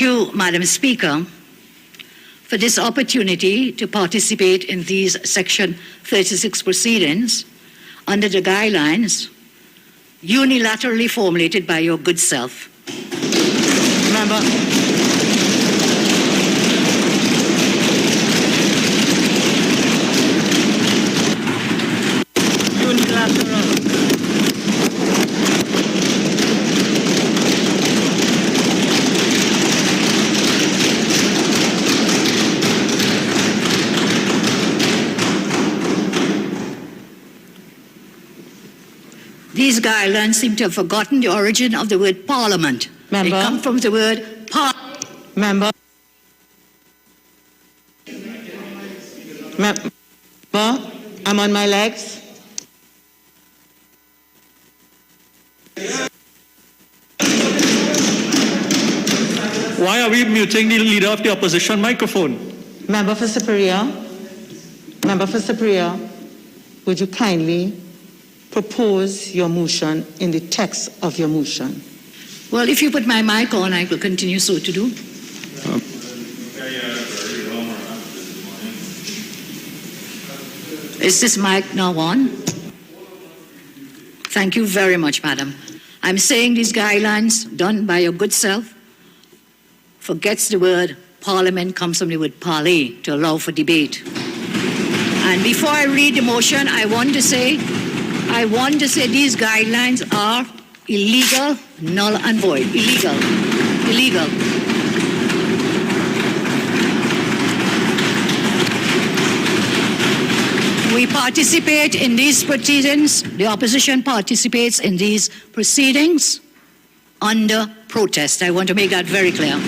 Thank you, Madam Speaker, for this opportunity to participate in these Section 36 proceedings under the guidelines unilaterally formulated by your good self. Member. These guidelines seem to have forgotten the origin of the word parliament. Member. They come from the word Member. Member, I'm on my legs. Why are we muting the leader of the opposition microphone? Member for Superior. Member for Superior, would you kindly propose your motion in the text of your motion? Well, if you put my mic on, I will continue so to do. Is this mic now on? Thank you very much, madam. I'm saying these guidelines done by your good self forgets the word parliament comes from the word parley, to allow for debate. And before I read the motion, I want to say these guidelines are illegal, null and void. Illegal. Illegal. We participate in these proceedings, the opposition participates in these proceedings under protest. I want to make that very clear.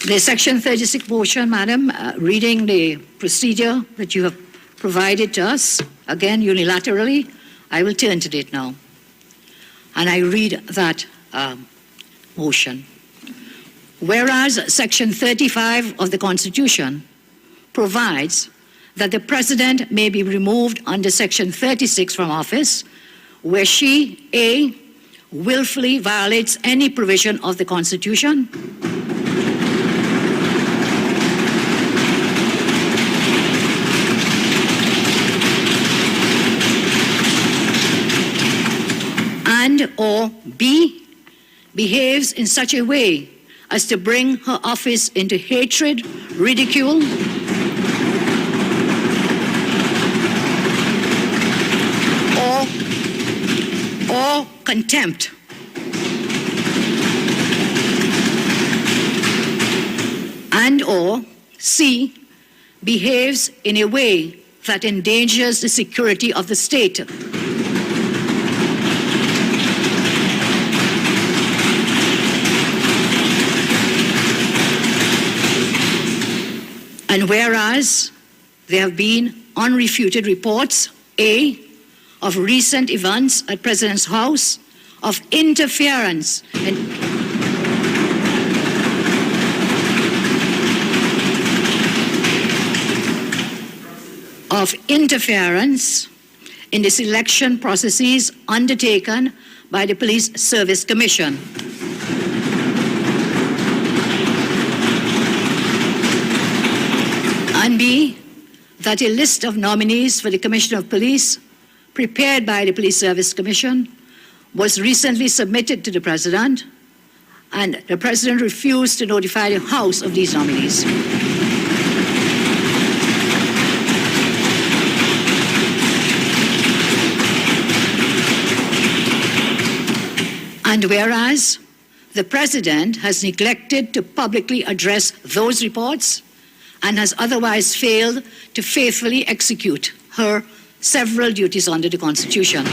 The Section 36 motion, Madam, reading the procedure that you have provided to us, again unilaterally, I will turn to it now. And I read that motion. Whereas Section 35 of the Constitution provides that the President may be removed under Section 36 from office where she, A, willfully violates any provision of the Constitution, and or B, behaves in such a way as to bring her office into hatred, ridicule, or contempt. And or C, behaves in a way that endangers the security of the state. And whereas there have been unrefuted reports, A, of recent events at President's House, of interference in the selection processes undertaken by the Police Service Commission. And B, that a list of nominees for the Commissioner of Police prepared by the Police Service Commission was recently submitted to the President, and the President refused to notify the House of these nominees. And whereas the President has neglected to publicly address those reports and has otherwise failed to faithfully execute her several duties under the Constitution.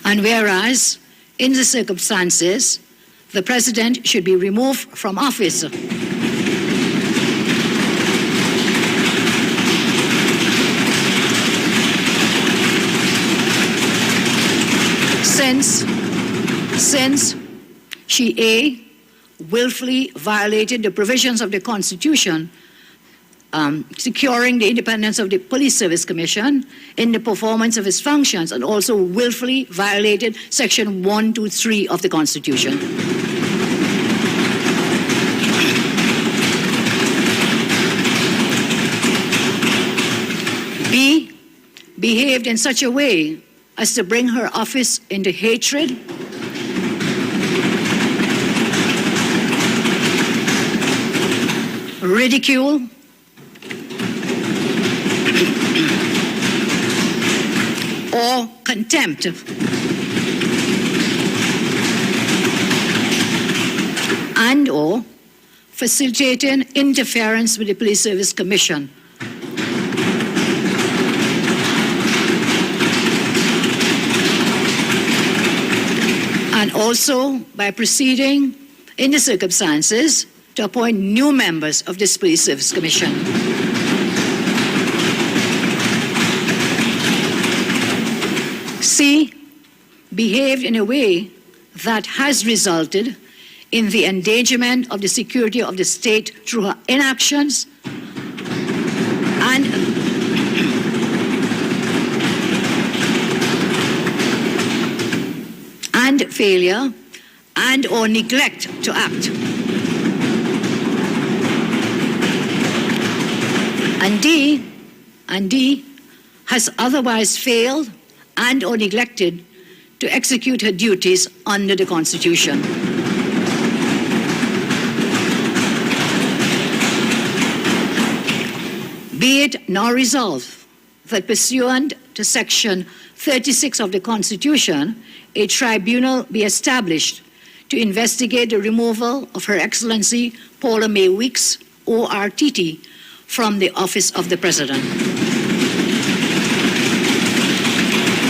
And whereas, in the circumstances, the President should be removed from office since she, A, willfully violated the provisions of the Constitution securing the independence of the Police Service Commission in the performance of its functions, and also willfully violated Section 123 of the Constitution. B, behaved in such a way as to bring her office into hatred, ridicule, or contempt. And or facilitating interference with the Police Service Commission. And also by proceeding in the circumstances to appoint new members of this Police Service Commission. C, behaved in a way that has resulted in the endangerment of the security of the state through her inactions and failure and or neglect to act. And D has otherwise failed and or neglected to execute her duties under the Constitution. Be it now resolved that pursuant to Section 36 of the Constitution, a tribunal be established to investigate the removal of Her Excellency Paula May Weeks, ORTT, from the office of the President.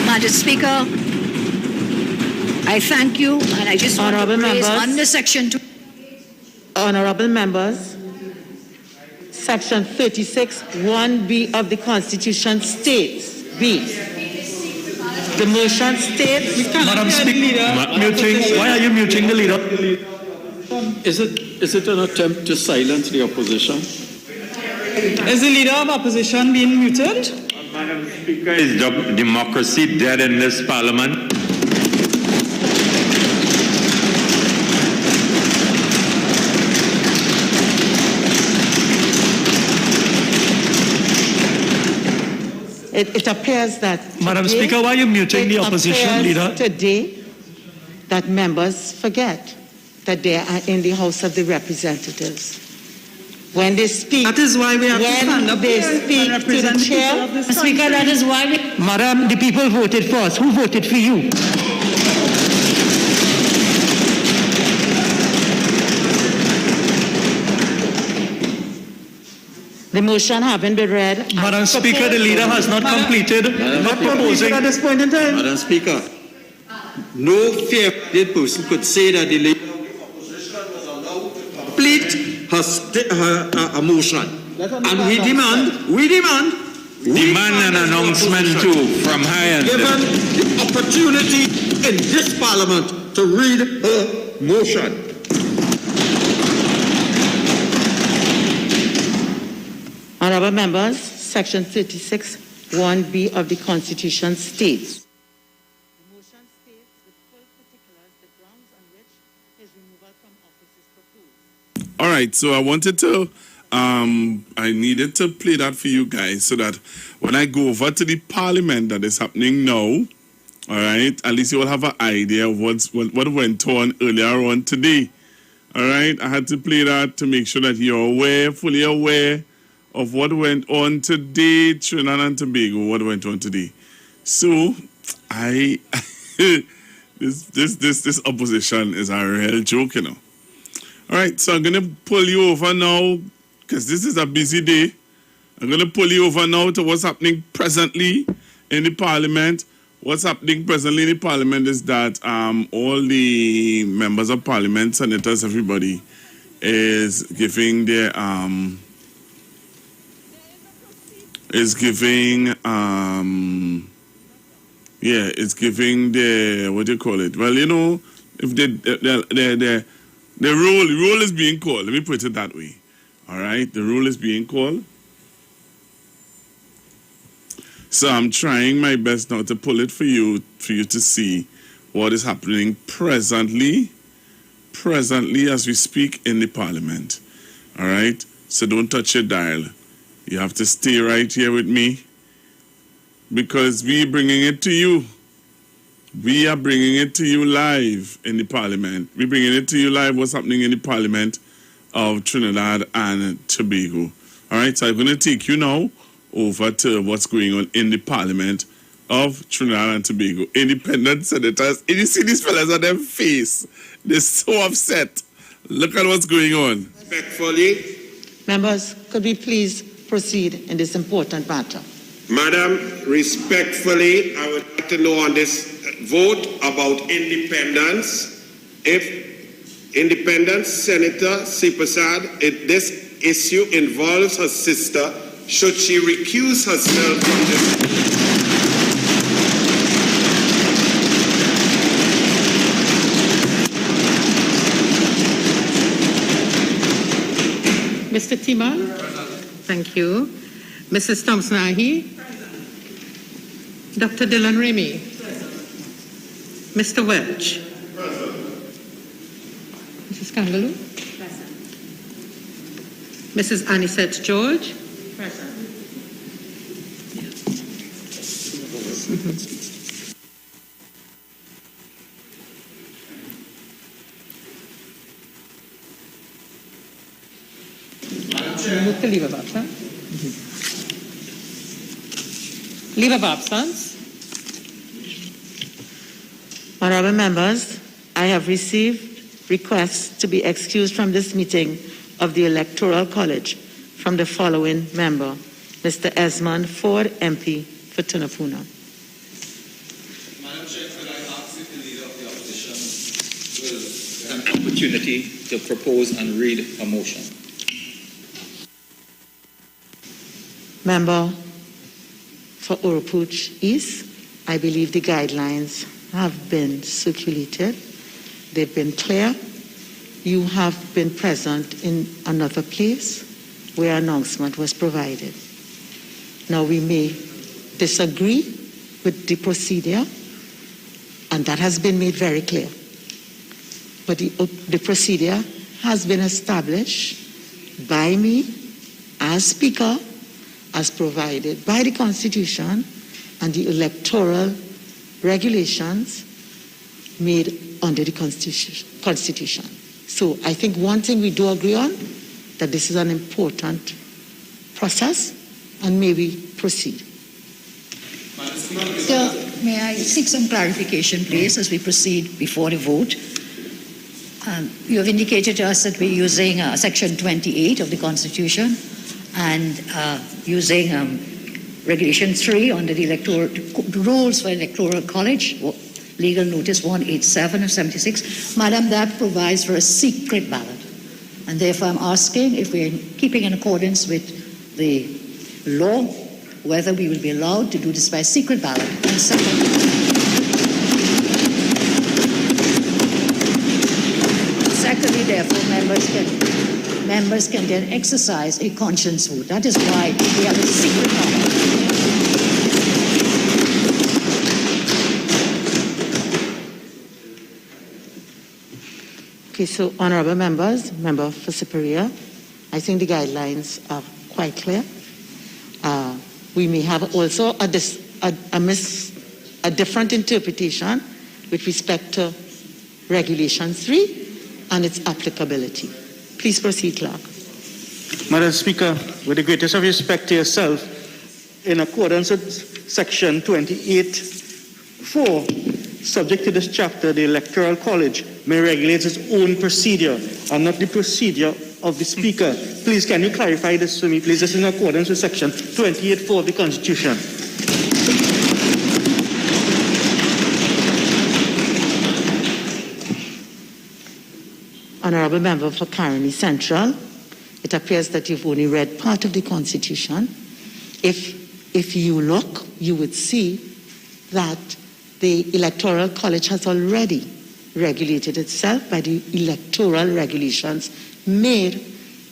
Madam Speaker, I thank you, and I just want to raise under Section 2. Honorable members, Section 36, 1B of the Constitution states, B, the motion states... Madam Speaker, why are you muting the leader? Is it an attempt to silence the opposition? Is the leader of opposition being muted? Madam Speaker, is democracy dead in this parliament? It appears that... Madam today, Speaker, why are you muting the opposition leader? Today, that members forget that they are in the House of the Representatives. When they speak... That is why we have to stand up they here speak and to the represent chair... the people of this Speaker, country. that is why we... Madam, the people voted for us. Who voted for you? The motion having been read... Madam Speaker, the leader has not completed. Not proposing. At this point in time. Madam Speaker, no fair-minded person could say that the leader of the opposition was allowed to complete her motion. And we demand Demand an announcement too from high end. given the opportunity in this parliament to read her motion. Honorable members, Section 36, 1B of the Constitution states, the motion states with full particulars the grounds on which his removal from office is proposed. All right, so I wanted to, I needed to play that for you guys so that when I go over to the parliament that is happening now, all right, at least you will have an idea of what went on earlier on today. All right, I had to play that to make sure that you're aware, fully aware of what went on today, Trinidad and Tobago, what went on today. So, this opposition is a real joke, you know. All right, so I'm going to pull you over now, because this is a busy day. I'm going to pull you over now to what's happening presently in the parliament. What's happening presently in the parliament is that all the members of parliament, senators, everybody, is giving their... it's giving the, what do you call it? Well, you know, if The roll is being called. Let me put it that way. All right, the roll is being called. So I'm trying my best now to pull it for you to see what is happening presently as we speak in the Parliament. All right, so don't touch your dial. You have to stay right here with me because we're bringing it to you. We are bringing it to you live in the Parliament. We're bringing it to you live what's happening in the Parliament of Trinidad and Tobago. All right, so I'm going to take you now over to what's going on in the Parliament of Trinidad and Tobago. Independent senators, and you see these fellas on their face. They're so upset. Look at what's going on. Respectfully, Members, could we please proceed in this important matter? Madam, respectfully, I would like to know on this vote about independence. If independent Senator Sipasad, if this issue involves her sister, should she recuse herself from this? Mr. Tima? Thank you. Mrs. Thompson-Ahi? Dr. Dylan Remy? Mr. Welch? Mrs. Kangaloo? Mrs. Anisette George? Remove the leave of absence. Leave of absence. Honorable members, I have received requests to be excused from this meeting of the Electoral College from the following member, Mr. Esmond Ford, MP for Tunapuna. Madam Chair, could I ask if the Leader of the Opposition will have an opportunity to propose and read a motion? Member for Urupuch East, I believe the guidelines have been circulated. They've been clear. You have been present in another place where announcement was provided. Now we may disagree with the procedure, and that has been made very clear. But the procedure has been established by me as Speaker, as provided by the Constitution and the electoral regulations made under the Constitution. So I think one thing we do agree on, that this is an important process, and may we proceed. So, may I seek some clarification, please, as we proceed before the vote? You have indicated to us that we're using Section 28 of the Constitution and using Regulation 3 under the rules for Electoral College, Legal Notice 187 of 76. Madam, that provides for a secret ballot. And therefore, I'm asking if we're keeping in accordance with the law, whether we will be allowed to do this by secret ballot. And secondly, therefore, members can then exercise a conscience vote. That is why we have a secret ballot. Okay, so honorable members, member for Superior, I think the guidelines are quite clear. We may have also a different interpretation with respect to Regulation 3 and its applicability. Please proceed, Clerk. Madam Speaker, with the greatest of respect to yourself, in accordance with Section 28(4), subject to this chapter, the Electoral College may regulate its own procedure and not the procedure of the Speaker. Please, can you clarify this for me, please? This is in accordance with Section 28(4) of the Constitution. Honorable Member for Caroni Central, it appears that you've only read part of the Constitution. If you look, you would see that the Electoral College has already regulated itself by the electoral regulations made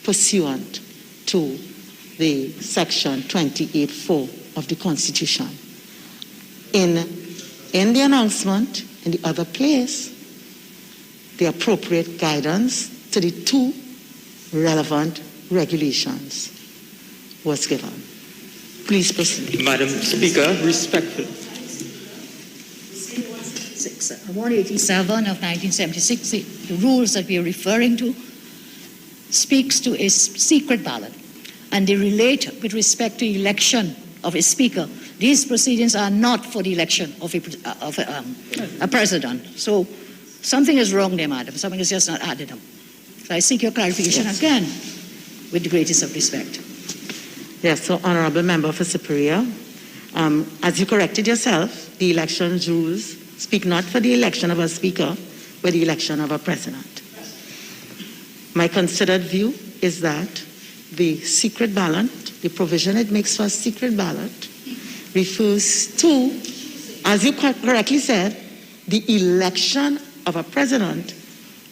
pursuant to the section 28(4) of the Constitution. In the announcement, in the other place, the appropriate guidance to the two relevant regulations was given. Please proceed. Madam Speaker, respectfully. 187 of 1976, the rules that we are referring to, speaks to a secret ballot, and they relate with respect to election of a speaker. These proceedings are not for the election of a president. So something is wrong there, madam. Something is just not added up. So I seek your clarification again with the greatest of respect. Yes, so Honourable Member for Superior, as you corrected yourself, the election rules speak not for the election of a speaker, but the election of a president. My considered view is that the secret ballot, the provision it makes for a secret ballot, refers to, as you correctly said, the election of a president,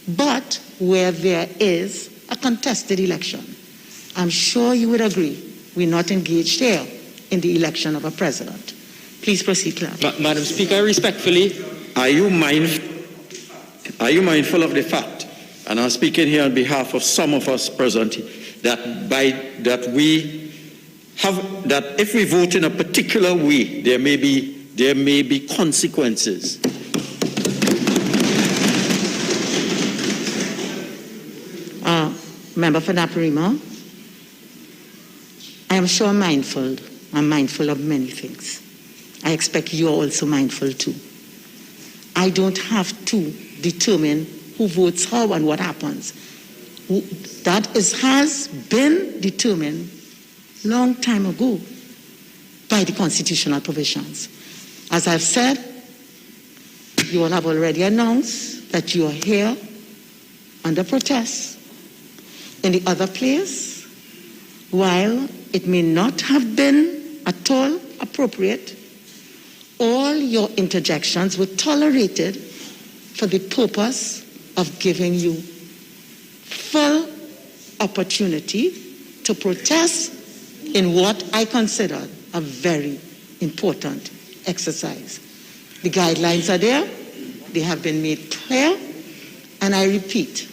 but where there is a contested election. I'm sure you would agree we're not engaged here in the election of a president. Please proceed, Clerk. Madam Speaker, respectfully, Are you mindful of the fact, and I'm speaking here on behalf of some of us present, that if we vote in a particular way, there may be consequences. Member for Naparima, I am sure I'm mindful of many things. I expect you are also mindful too. I don't have to determine who votes how and what happens. That has been determined long time ago by the constitutional provisions. As I've said, you all have already announced that you are here under protest. In the other place, while it may not have been at all appropriate, all your interjections were tolerated for the purpose of giving you full opportunity to protest in what I consider a very important exercise. The guidelines are there, they have been made clear, and I repeat,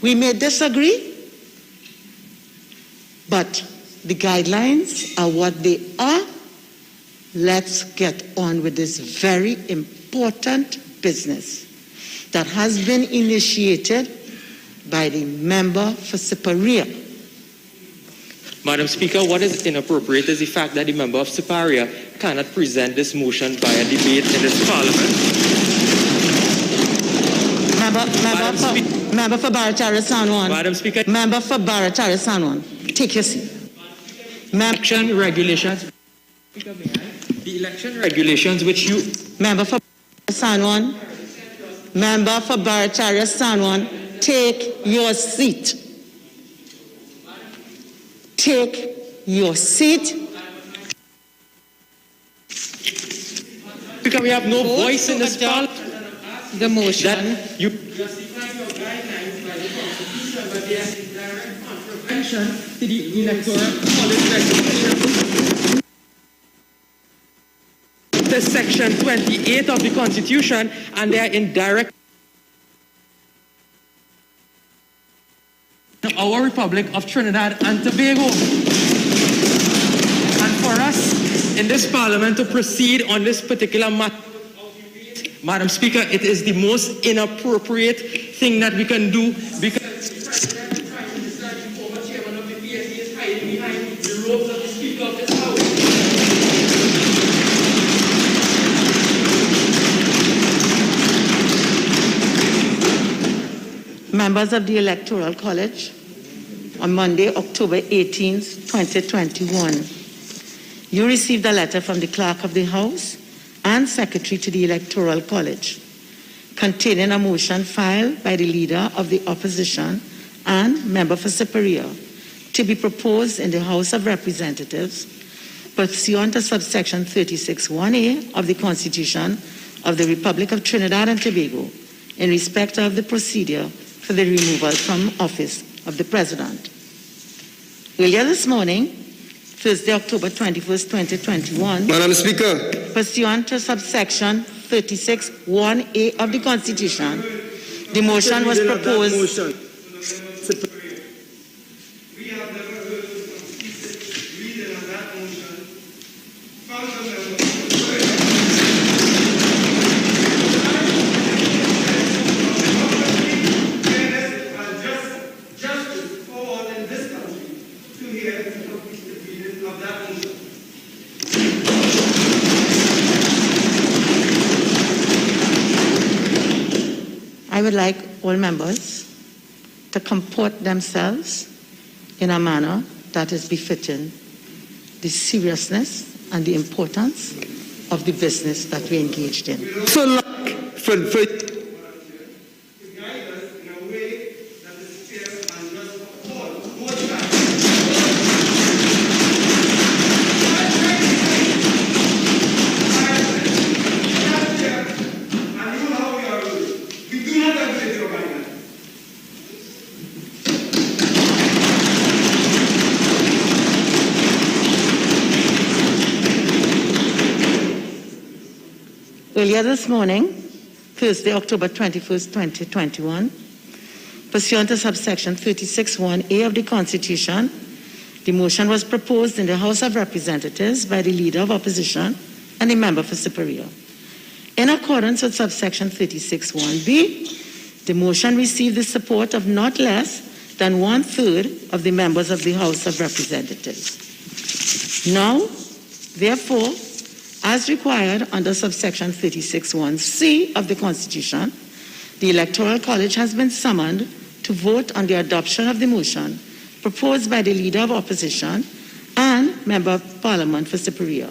we may disagree, but the guidelines are what they are. Let's get on with this very important business that has been initiated by the member for Superior. Madam Speaker, what is inappropriate is the fact that the member of Superior cannot present this motion via debate in this Parliament. Member for Baratara Sanwan. Madam Speaker. Member for Baratara Sanwan. Take your seat. Election regulations. The election regulations which you... Member for Sanwan. Member for Baratara Sanwan. Take your seat. Take your seat. Because we have no voice in this Parliament. The motion. That you justify your guidelines by the Constitution, but they are in direct contravention to the Electoral College regulation. The Section 28 of the Constitution, and they are in direct. Our Republic of Trinidad and Tobago. And for us in this Parliament to proceed on this particular matter, Madam Speaker, it is the most inappropriate thing that we can do because the Prime Minister, the former chairman of the PSC, is hiding behind the robes of the Speaker of this House. Members of the Electoral College, on Monday, October 18th, 2021, you received a letter from the Clerk of the House and Secretary to the Electoral College containing a motion filed by the Leader of the Opposition and Member for Superior to be proposed in the House of Representatives pursuant to subsection 36(1)(a) of the Constitution of the Republic of Trinidad and Tobago in respect of the procedure for the removal from office of the President. Earlier this morning, Thursday, October 21st, 2021, Madam Speaker, pursuant to subsection 36(1)(a) of the Constitution, the motion was proposed. I would like all members to comport themselves in a manner that is befitting the seriousness and the importance of the business that we engaged in. so for Earlier this morning, Thursday, October 21st, 2021, pursuant to subsection 36(1)(a) of the Constitution, the motion was proposed in the House of Representatives by the Leader of Opposition and the Member for Superior. In accordance with subsection 36(1)(b), the motion received the support of not less than 1/3 of the members of the House of Representatives. Now, therefore, as required under subsection 36(1)(c) of the Constitution, the Electoral College has been summoned to vote on the adoption of the motion proposed by the Leader of Opposition and Member of Parliament for Superior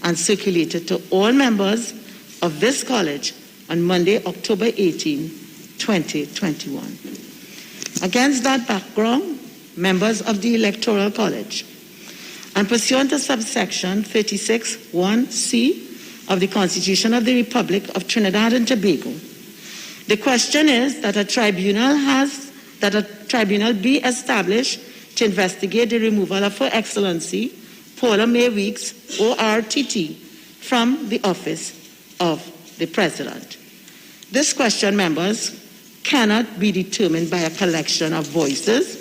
and circulated to all members of this college on Monday, October 18, 2021. Against that background, members of the Electoral College, and pursuant to subsection 36(1)(c) of the Constitution of the Republic of Trinidad and Tobago, the question is that a tribunal be established to investigate the removal of Her Excellency Paula May Weeks, ORTT, from the office of the President. This question, members, cannot be determined by a collection of voices.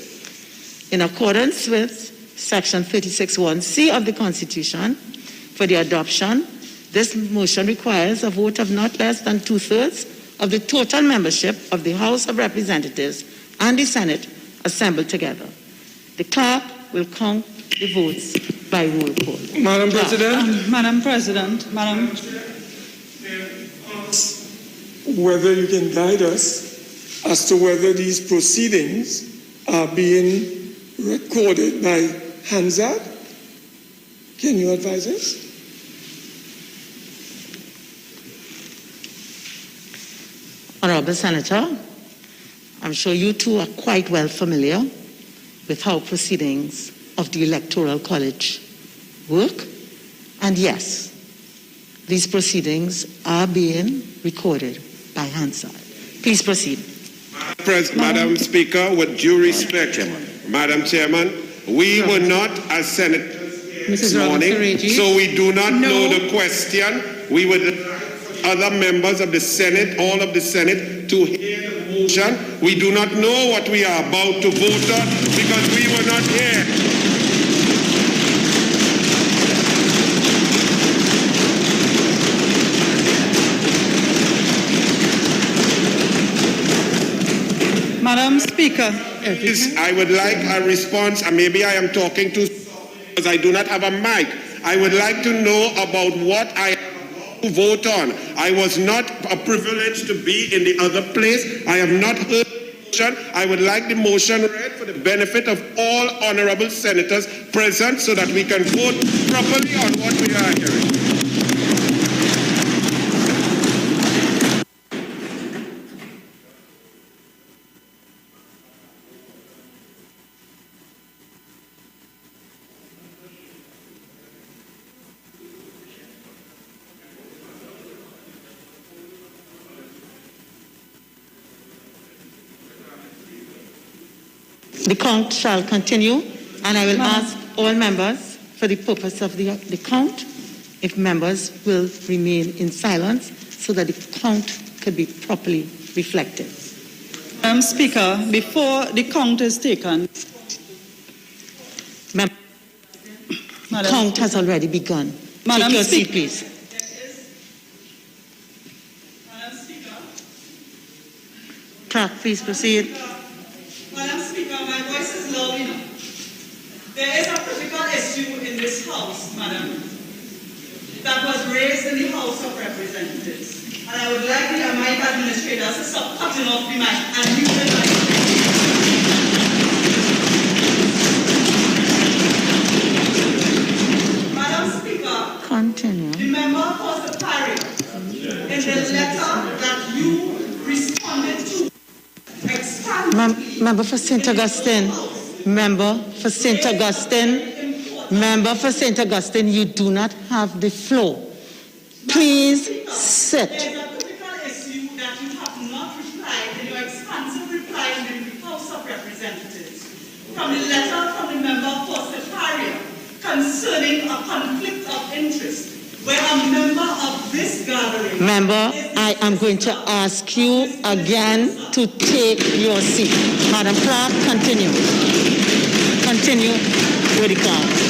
In accordance with Section 36(1)(c) of the Constitution, for the adoption, this motion requires a vote of not less than 2/3 of the total membership of the House of Representatives and the Senate assembled together. The clerk will count the votes by roll call. Madam President, Madam President, whether you can guide us as to whether these proceedings are being recorded by Hansard? Can you advise us? Honorable Senator, I'm sure you two are quite well familiar with how proceedings of the Electoral College work. And yes, these proceedings are being recorded by Hansard. Please proceed. Madam Speaker, with due respect, Madam Chairman, we were not as senators this morning, so we do not know the question. We would other members of the Senate, all of the Senate, to hear the motion. We do not know what we are about to vote on because we were not here. Madam Speaker. I would like a response, and maybe I am talking too because I do not have a mic. I would like to know about what I have to vote on. I was not privileged to be in the other place. I have not heard the motion. I would like the motion read for the benefit of all honorable senators present so that we can vote properly on what we are hearing. The count shall continue, and I will ask all members, for the purpose of the count, if members will remain in silence so that the count could be properly reflected. Madam Speaker, before the count is taken, The count has already begun. Madam Take your Speaker. seat, please. Madam Speaker, Clerk, please proceed. Madam Speaker, my voice is loud enough. There is a critical issue in this House, Madam, that was raised in the House of Representatives. And I would like the mic administrators to stop cutting off the mic and mute the mic. Madam Speaker, Continue. the member for Superior, in the letter that you responded to, Member for St. Augustine. Member for St. Augustine. Member for St. Augustine, you do not have the floor. Please sit. There's a critical issue that you have not replied in your expansive reply in the House of Representatives from the letter from the member for Superior concerning a conflict of interest where a member of this gathering... Member, I am going to ask you again to take your seat. Madam Clerk, continue. Continue with the count.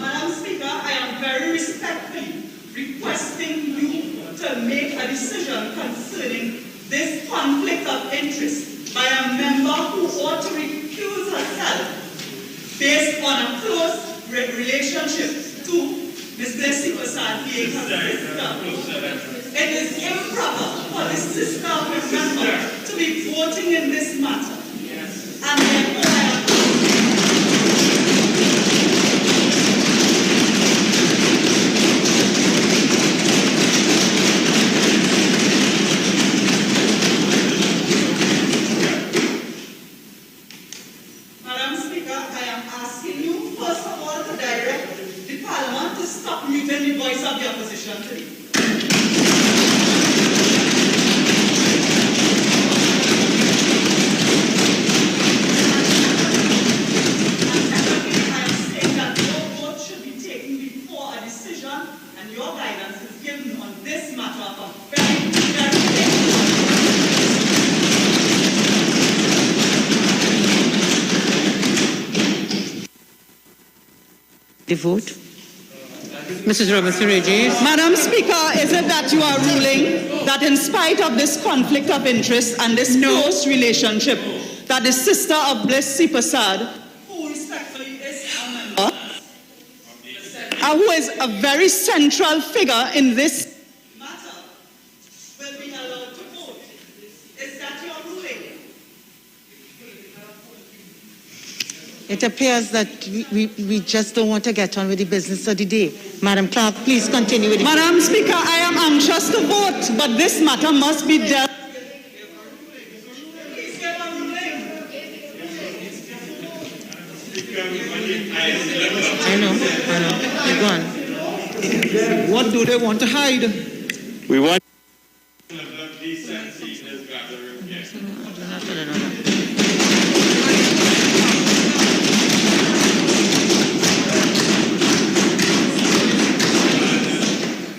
Madam Speaker, I am very respectfully requesting you to make a decision concerning this conflict of interest by a member who ought to recuse herself based on a close relationship to Ms. Blessy Prasad being her sister. It is improper for the sister of a member to be voting in this matter. And therefore I am Madam Speaker, I am asking you, first of all, to direct the Parliament to stop muting the voice of the opposition today. And secondly, I am saying that your vote should be taken before a decision, and your guidance is given on this matter of a very, very The vote. Mrs. Robinson-Regis. Madam Speaker, is it that you are ruling that in spite of this conflict of interest and this close relationship, that the sister of Blessy Prasad, who respectfully is a member, who is a very central figure in this matter, will be allowed to vote? Is that your ruling? It appears that we just don't want to get on with the business of the day. Madam Clerk, please continue with the... Madam Speaker, I am anxious to vote, but this matter must be dealt I know. Go on. What do they want to hide? We want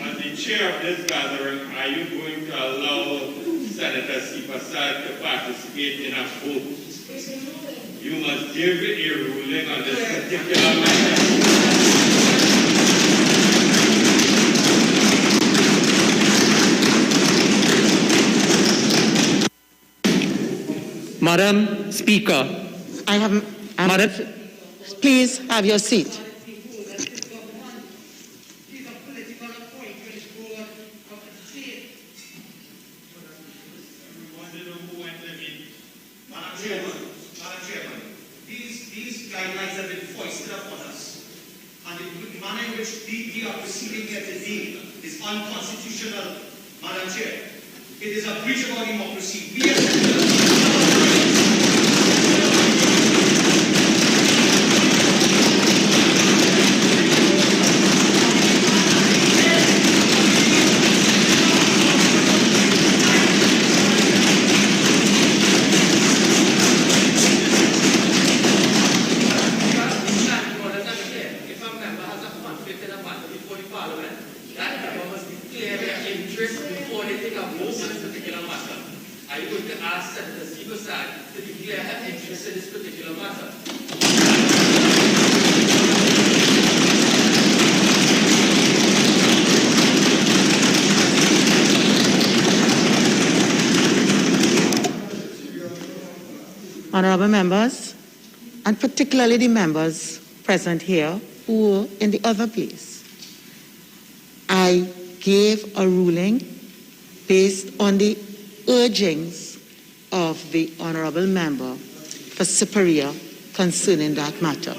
As the chair of this gathering, are you going to allow Senator Sipasad to participate in a vote? You must give a ruling on this particular matter. Madam Speaker. Madam, please have your seat. Chairman, these guidelines have been foisted upon us, and the manner in which we are proceeding here today is unconstitutional, Madam Chair. It is a breach of our democracy. We as Honorable members, and particularly the members present here who were in the other place, I gave a ruling based on the urgings of the honorable member for Superior concerning that matter.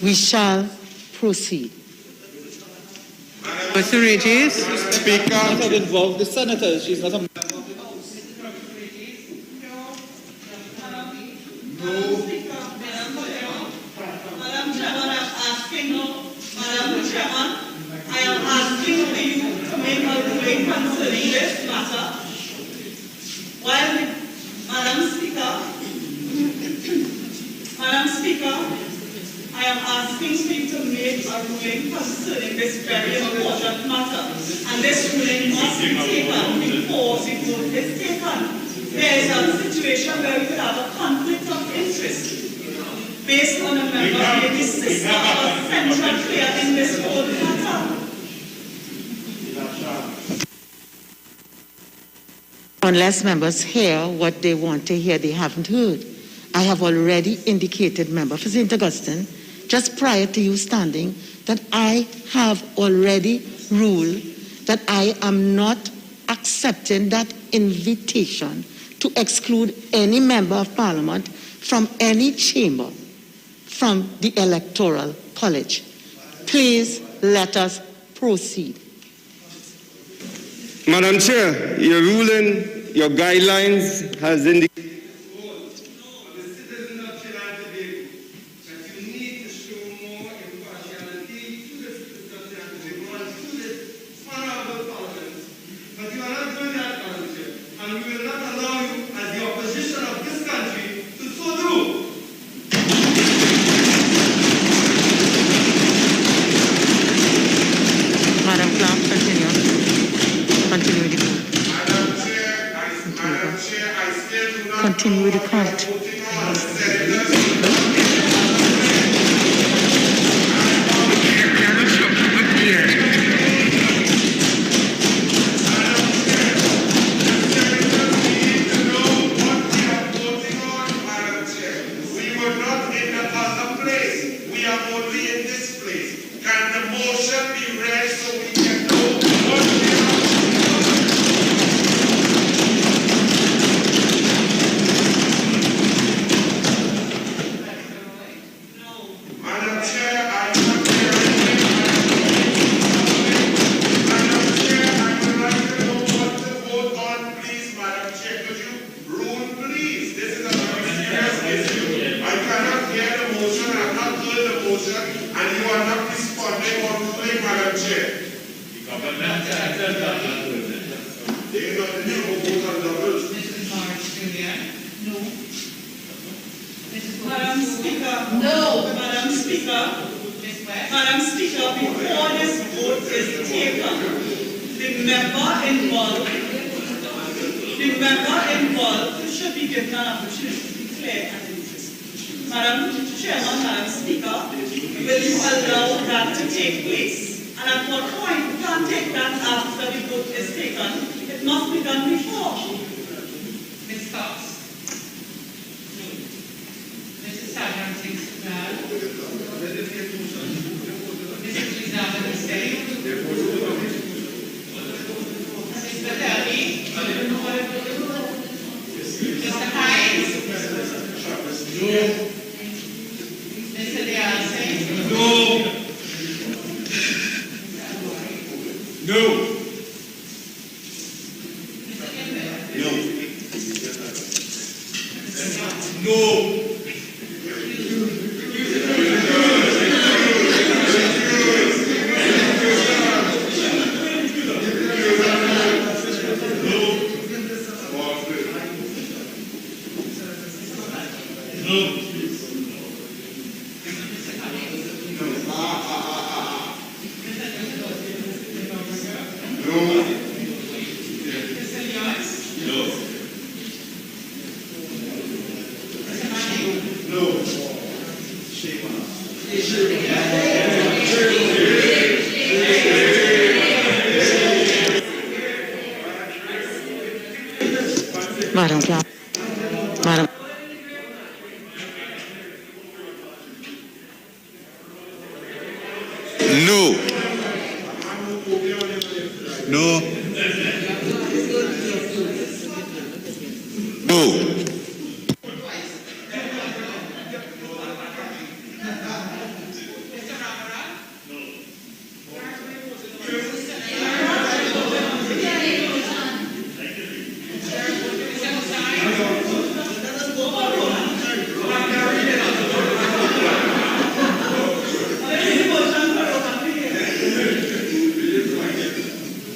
We shall proceed. Mr. Regis. Speaker. Not involved the senator. She's not a concerning this matter, while Madam Speaker, I am asking for you to make a ruling concerning this very important matter, and this ruling must be taken before the vote is taken. There is a situation where we could have a conflict of interest based on a member being the sister of a central player in this whole matter. Unless members hear what they want to hear, they haven't heard. I have already indicated, member for St. Augustine, just prior to you standing, that I have already ruled that I am not accepting that invitation to exclude any member of Parliament from any chamber from the Electoral College. Please let us proceed. Madam Chair, your ruling, your guidelines has indicated continue the count. Madam Speaker, before this vote is taken, the member involved should be given an opportunity to declare an interest. Madam Chairman, Madam Speaker, will you allow that to take place? And at what point? We can't take that after the vote is taken. It must be done before. Ms. Fox. Mrs. Sagan seeks to add. Mrs. Lizana Hussain. Mrs. Patelli. Mr. Hines. No. Madam Clerk. Madam. No. No. No.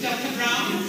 Dr. Brown?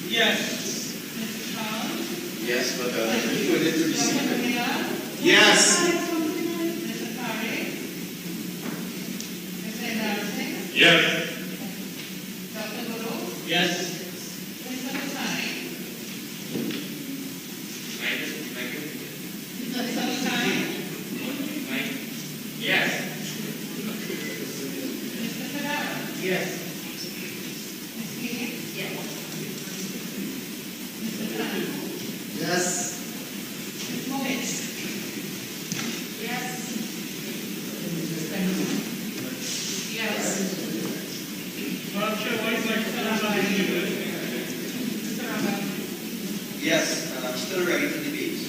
Yes. Mr. Charles? Yes, but Dr. Miller? Yes. Mr. Parry? Mr. Embarrassing? Yes. Dr. Guru? Yes. Mr. Masai? Mr. Masai? Yes. Mr. Ferrara? Yes. Ms. Keane? Yes. Mr. Tan? Yes. Ms. Moritz? Yes. Yes. Madam Chair, why is my phone not being muted? Mr. Rabbi? Yes, and I'm still ready to debate.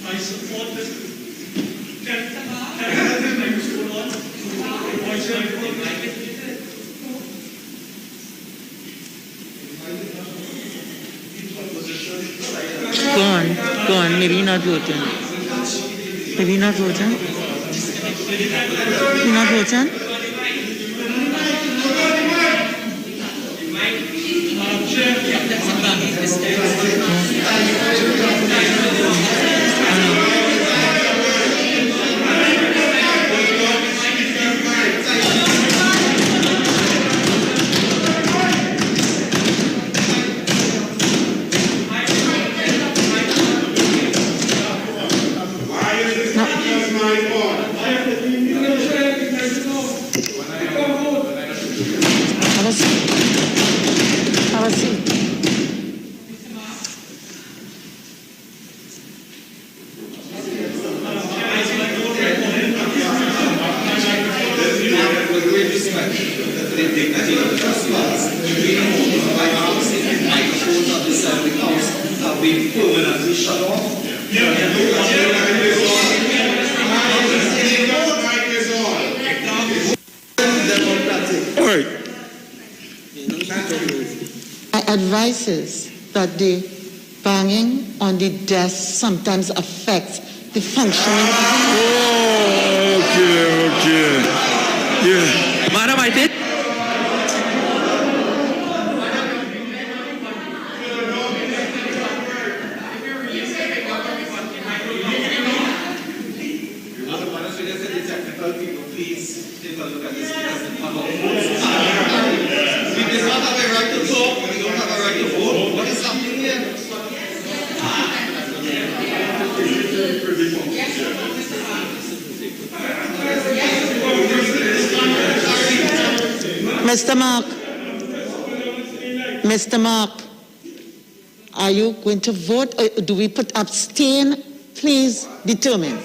I support this. Can I have the microphone on? Voice microphone. Go on, maybe not voting. Maybe not voting. You're not voting? Have a seat. With great respect to the dignity of the trustees, by asking if microphones on this side of the house have been permanently shut off. All right. My advice is that the banging on the desk sometimes affects the functioning. Okay. Yeah. Madam, I excited. Please take a look at this. We do not have a right to talk. We don't have a right to vote. What is happening here? Mr. Mark, are you going to vote or do we put abstain? Please determine.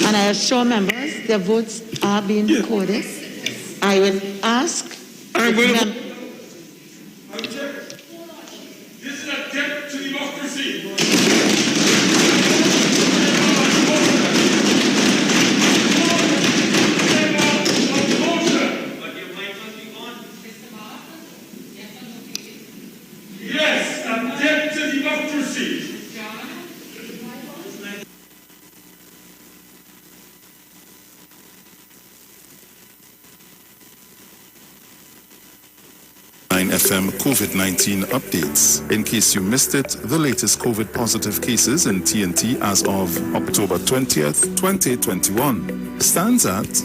And I assure members their votes are being recorded. I will ask. I'm going to. This is a debt to democracy. Yes, a debt to democracy. FM COVID-19 updates. In case you missed it, the latest COVID positive cases in TNT as of October 20th, 2021 stands at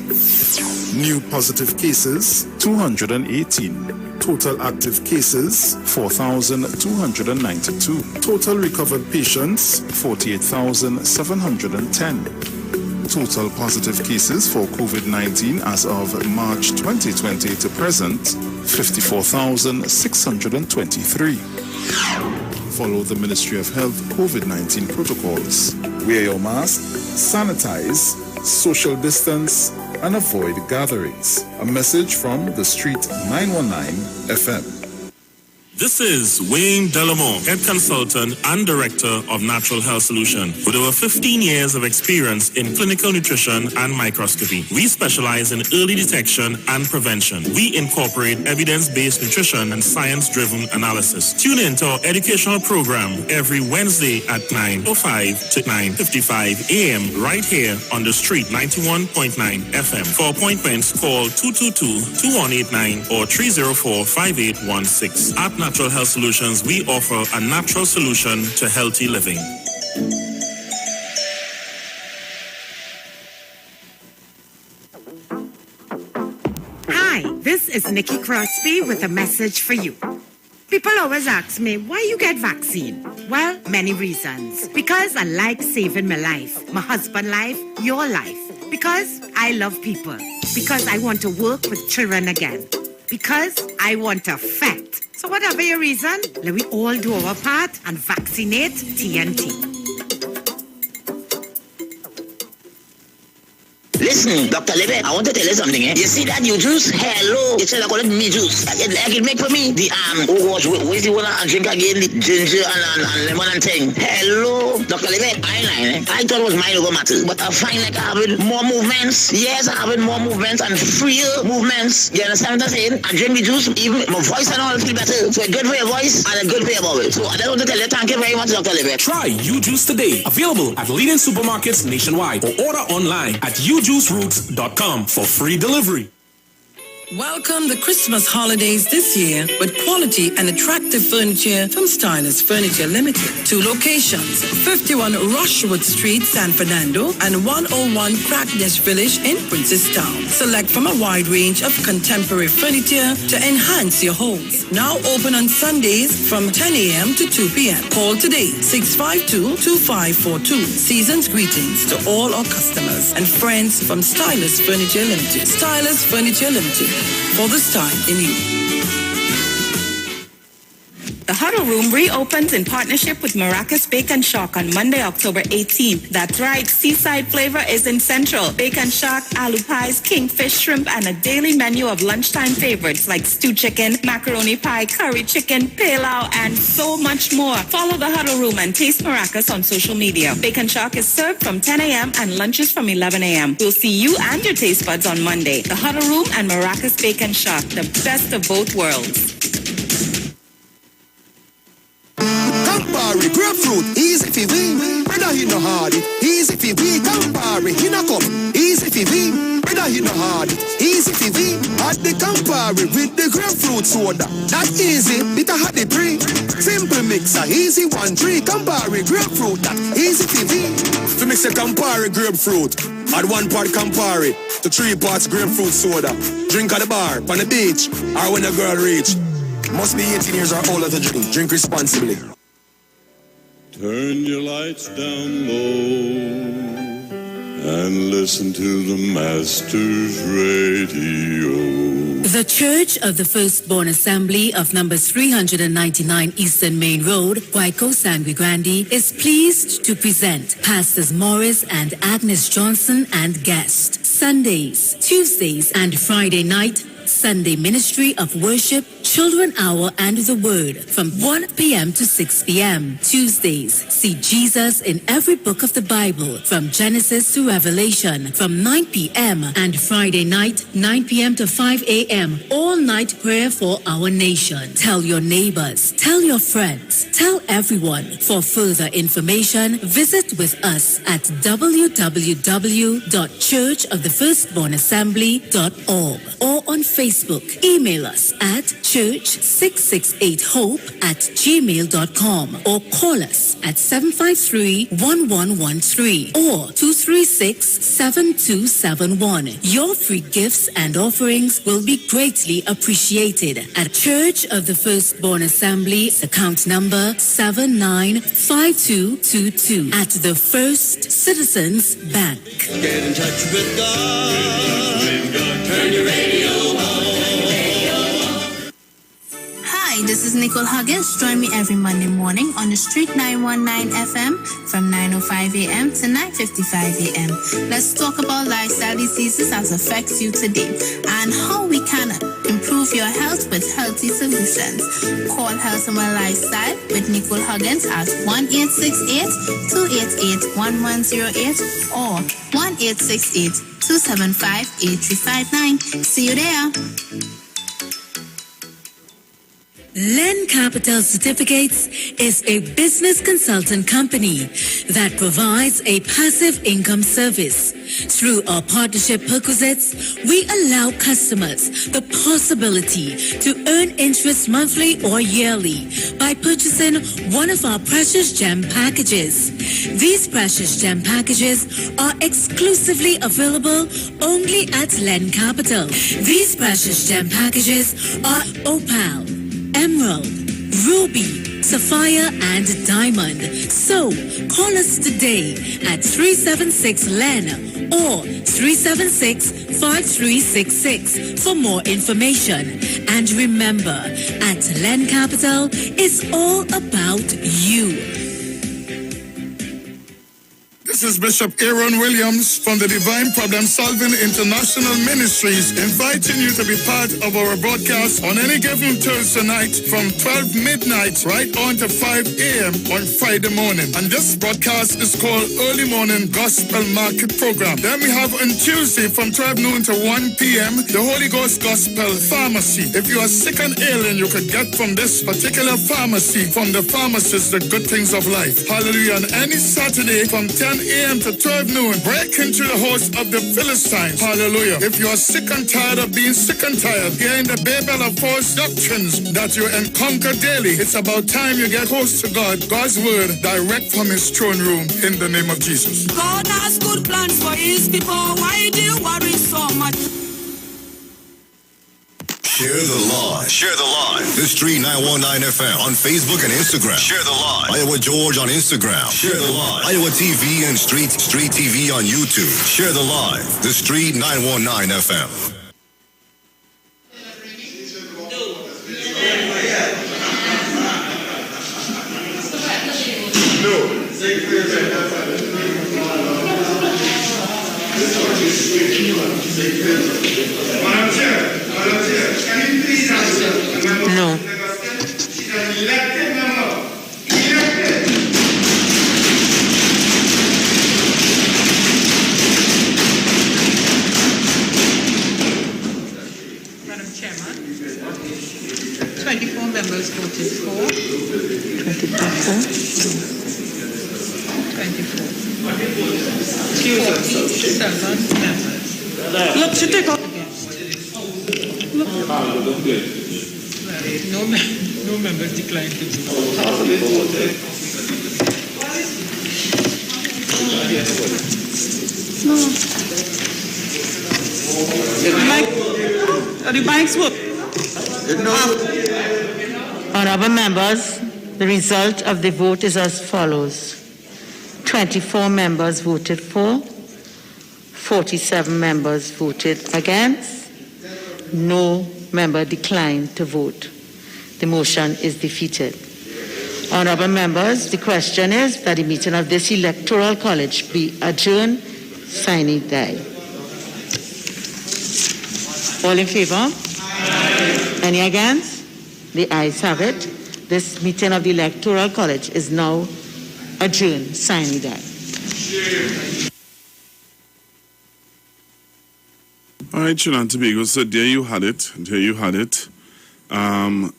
new positive cases 218, total active cases 4,292, total recovered patients 48,710. Total positive cases for COVID-19 as of March 2020 to present, 54,623. Follow the Ministry of Health COVID-19 protocols. Wear your mask, sanitize, social distance, and avoid gatherings. A message from the Street 919 FM. This is Wayne Delamore, Head Consultant and Director of Natural Health Solution. With over 15 years of experience in clinical nutrition and microscopy, we specialize in early detection and prevention. We incorporate evidence-based nutrition and science-driven analysis. Tune in to our educational program every Wednesday at 9:05 to 9:55 a.m. right here on the Street 91.9 FM. For appointments, call 222-2189 or 304-5816. At Natural Health Solutions, we offer a natural solution to healthy living. Hi, this is Nikki Crosby with a message for you. People always ask me, why you get vaccine? Well, many reasons. Because I like saving my life, my husband's life, your life. Because I love people. Because I want to work with children again. Because I want to affect. So whatever your reason, let we all do our part and vaccinate TNT. Listen, Dr. Levitt, I want to tell you something, eh? You see that new juice? Hello. You said I call it me juice. Like it make for me the, oh gosh, what is the one I drink again? The ginger and lemon and thing. Hello, Dr. Levitt. I thought it was mine over matter, but I find like I having more movements. Yes, I having more movements and freer movements. You understand what I'm saying? I drink the juice, even my voice and all feel better. So it's good for your voice and a good for your bowel. So I just want to tell you, thank you very much, Dr. Levitt. Try U-Juice today. Available at leading supermarkets nationwide or order online at ujuiceroots.com for free delivery. Welcome the Christmas holidays this year with quality and attractive furniture from Stylist Furniture Limited. 2 locations, 51 Rushwood Street, San Fernando, and 101 Crackness Village in Princestown. Select from a wide range of contemporary furniture to enhance your homes. Now open on Sundays from 10 a.m. to 2 p.m. Call today, 652-2542. Season's greetings to all our customers and friends from Stylist Furniture Limited. Stylist Furniture Limited. For this time in you. The Huddle Room reopens in partnership with Maracas Bake and Shock on Monday, October 18th. That's right, seaside flavor is in Central. Bake and Shock, aloo pies, kingfish, shrimp, and a daily menu of lunchtime favorites like stew chicken, macaroni pie, curry chicken, pilau, and so much more. Follow The Huddle Room and taste Maracas on social media. Bake and Shock is served from 10 a.m. and lunches from 11 a.m. We'll see you and your taste buds on Monday. The Huddle Room and Maracas Bake and Shock, the best of both worlds. Campari, grapefruit, easy for we. Brother, he no hard it. Easy for we. Campari, he no cup. Easy for we. Brother, he no hard it. Easy for we. Add the Campari with the grapefruit soda. That easy, it a had the pre. Simple mixer, easy 1-3. Campari, grapefruit, that easy for we. To mix a Campari grapefruit, add 1 part Campari to 3 parts grapefruit soda. Drink at the bar, on the beach, or when a girl reach. Must be 18 years or older to drink. Drink responsibly. Turn your lights down low and listen to the Master's Radio. The Church of the Firstborn Assembly of numbers 399 Eastern Main Road, Guayco, Sangre Grande, is pleased to present Pastors Morris and Agnes Johnson and guest. Sundays, Tuesdays, and Friday night, Sunday Ministry of Worship, Children Hour, and the Word from 1 p.m. to 6 p.m. Tuesdays, see Jesus in every book of the Bible from Genesis to Revelation from 9 p.m. and Friday night, 9 p.m. to 5 a.m. All night prayer for our nation. Tell your neighbors, tell your friends, tell everyone. For further information, visit with us at www.churchofthefirstbornassembly.org or on Facebook. Email us at church668hope@gmail.com or call us at 753-1113 or 236-7271. Your free gifts and offerings will be greatly appreciated at Church of the Firstborn Assembly, account number 795222 at the First Citizens Bank. Get in touch with God. Turn your radio on. Hi, this is Nicole Huggins. Join me every Monday morning on the Street 919 FM from 9:05 a.m. to 9:55 a.m. Let's talk about lifestyle diseases that affect you today and how we can improve your health with healthy solutions. Call Health and Well Lifestyle with Nicole Huggins at 1-868-288-1108 or 1-868-275-8359. See you there. Len Capital Certificates is a business consultant company that provides a passive income service. Through our partnership perquisites, we allow customers the possibility to earn interest monthly or yearly by purchasing one of our precious gem packages. These precious gem packages are exclusively available only at Len Capital. These precious gem packages are Opal, Emerald, Ruby, Sapphire, and Diamond. So, call us today at 376-LEN or 376-5366 for more information. And remember, at Len Capital, it's all about you. This is Bishop Aaron Williams from the Divine Problem Solving International Ministries, inviting you to be part of our broadcast on any given Thursday night from 12 midnight right on to 5 a.m. on Friday morning. And this broadcast is called Early Morning Gospel Market Program. Then we have on Tuesday from 12 noon to 1 p.m. the Holy Ghost Gospel Pharmacy. If you are sick and ailing, you could get from this particular pharmacy, from the pharmacist, the good things of life. Hallelujah. And any Saturday from 10 a.m. to 12 noon. Break into the host of the Philistines. Hallelujah. If you are sick and tired of being sick and tired, hearing the babel of false doctrines that you encounter daily, it's about time you get close to God. God's word direct from his throne room in the name of Jesus. God has good plans for his people. Why do you worry so much? Share the live. Share the live. The Street 919 FM on Facebook and Instagram. Share the live. Iowa George on Instagram. Share the live. Iowa TV and Street TV on YouTube. Share the live. The Street 919 FM. Madam Chair, can you please answer? No. She's an elected member. Elected. Madam Chairman, 24 members voted for. 24. Excuse us. 7 members. Look, she take off. No members declined to vote. The mics work. Honorable members, the result of the vote is as follows. 24 members voted for, 47 members voted against, no member declined to vote. The motion is defeated. Honorable members, the question is that the meeting of this electoral college be adjourned sine die. All in favor? Aye. Any against? The ayes have it. This meeting of the electoral college is now adjourned sine die. All right, Trinidad and Tobago. So there you had it. There you had it. I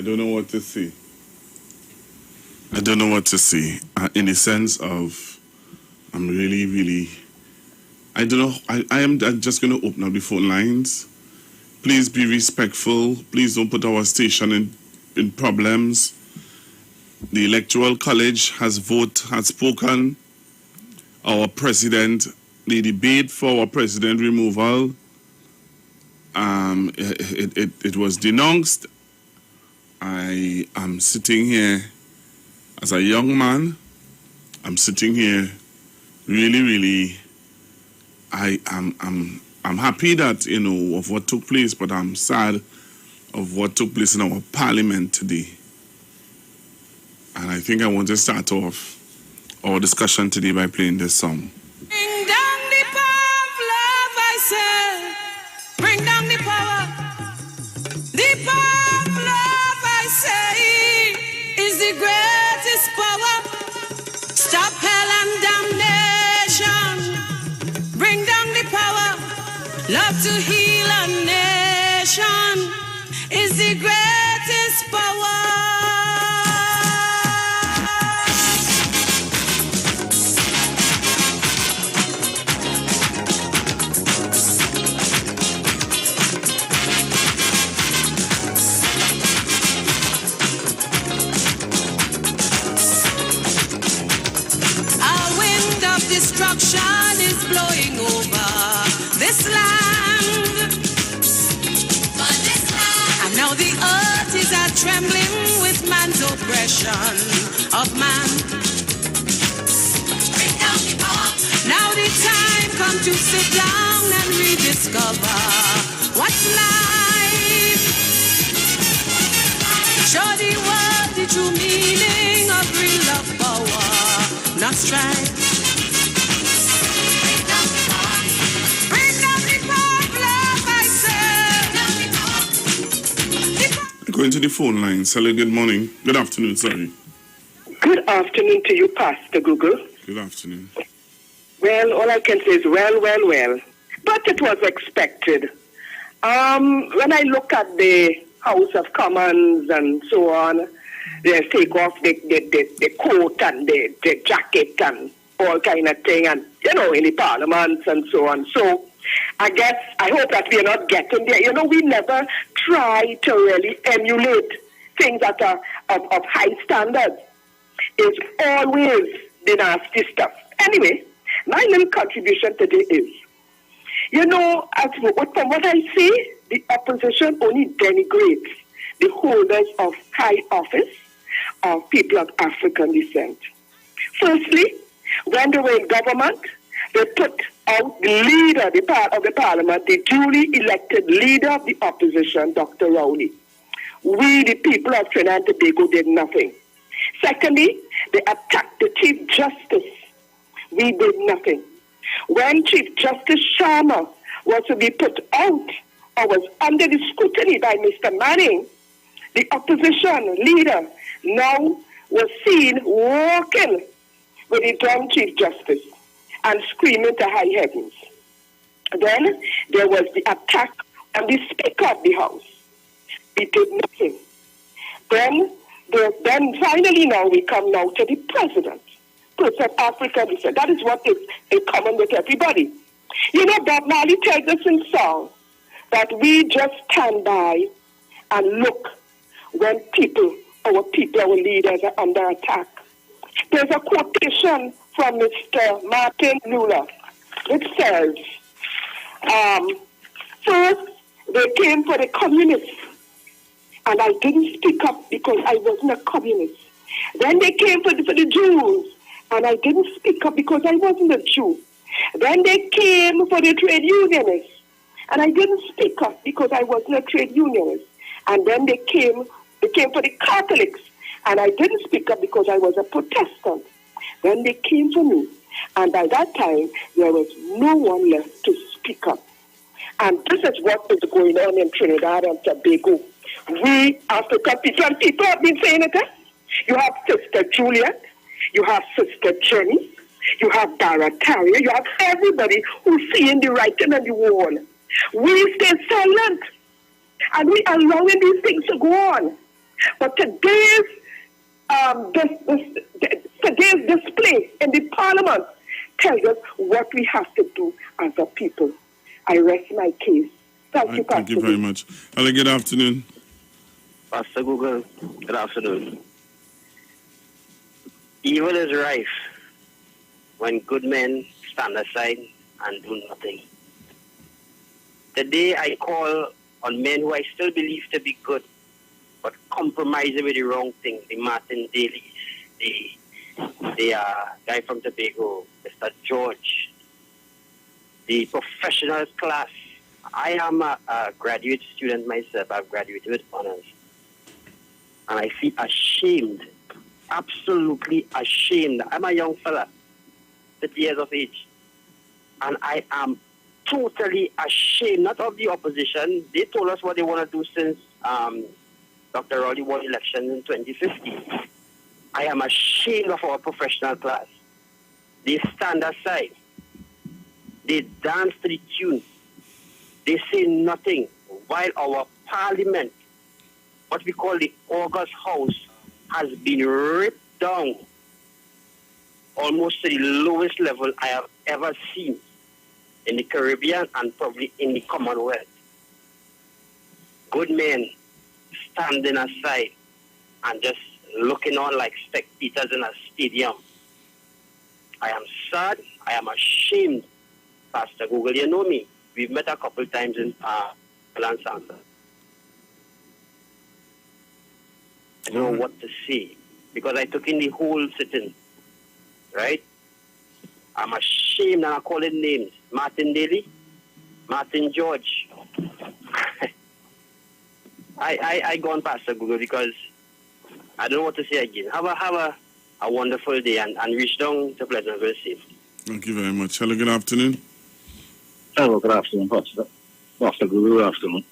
don't know what to say. I don't know what to say. In the sense of, I'm really, I don't know. I'm just going to open up the phone lines. Please be respectful. Please don't put our station in problems. The Electoral College has spoken. Our president, the debate for our president removal, it was denounced. I am sitting here as a young man. I'm sitting here really, I'm happy that, of what took place, but I'm sad of what took place in our parliament today. And I think I want to start off our discussion today by playing this song. Bring down the power of love, I say. Bring down the power. The power of love, I say, is the greatest power. Stop hell and damnation. Bring down the power. Love to heal a nation is the greatest power. Destruction is blowing over this land. And now the earth is trembling with man's oppression of man. Now the time comes to sit down and rediscover what's life. Show the world the true meaning of real love, power, not strife. Going to the phone lines. Hello, good morning. Good afternoon, sorry. Good afternoon to you, Pastor Google. Good afternoon. Well, all I can say is well. But it was expected. When I look at the House of Commons and so on. They take off the coat and the jacket and all kind of thing, and in the parliaments and so on. So I hope that we are not getting there. We never try to really emulate things that are of high standards. It's always the nasty stuff. Anyway, my little contribution today is, from what I see, the opposition only denigrates the holders of high office of people of African descent. Firstly, when they were in government, they put out the leader of the parliament, the duly elected leader of the opposition, Dr. Rowley. We, the people of Trinidad and Tobago, did nothing. Secondly, they attacked the Chief Justice. We did nothing. When Chief Justice Sharma was to be put out or was under the scrutiny by Mr. Manning, the opposition leader now was seen walking with the drunk Chief Justice and screaming to high heavens. Then there was the attack on the Speaker of the House. We did nothing. Then finally now we come now to the President. President Africa, we said that is what is in common with everybody. Bob Marley tells us in song that we just stand by and look when our leaders are under attack. There's a quotation from Mr. Martin Luther which says, first they came for the communists, and I didn't speak up because I wasn't a communist. Then they came for the Jews, and I didn't speak up because I wasn't a Jew. Then they came for the trade unionists, and I didn't speak up because I wasn't a trade unionist. And then they came for the Catholics, and I didn't speak up because I was a Protestant. Then they came for me, and by that time, there was no one left to speak up. And this is what is going on in Trinidad and Tobago. We, African people, and people have been saying it. You have Sister Juliet, you have Sister Jenny, you have Barataria, you have everybody who's seeing the writing on the wall. We stay silent, and we allowing these things to go on. But today's display in the Parliament tells us what we have to do as a people. I rest my case. Thank you, Pastor. Thank you very much. Hello, good afternoon. Pastor Google, good afternoon. Evil is rife when good men stand aside and do nothing. Today I call on men who I still believe to be good, but compromising with the wrong thing. The Martin Daly, the guy from Tobago, Mr. George, the professional class. I am a graduate student myself. I've graduated with honors. And I feel ashamed, absolutely ashamed. I'm a young fella, 30 years of age. And I am totally ashamed, not of the opposition. They told us what they want to do since Dr. Rowley won election in 2015. I am ashamed of our professional class. They stand aside. They dance to the tune. They say nothing while our parliament, what we call the August House, has been ripped down almost to the lowest level I have ever seen in the Caribbean and probably in the Commonwealth. Good men standing aside and just looking on like spectators in a stadium. I am sad. I am ashamed. Pastor Google, you know me. We've met a couple times in Lansanta. I don't know what to say because I took in the whole sitting, right? I'm ashamed and I'm calling names. Martin Daly, Martin George. I go on Pastor Google because I don't know what to say again. Have a wonderful day and reach down to Pleasantville safe. Thank you very much. Hello, good afternoon. Hello, good afternoon, Pastor Google, good afternoon.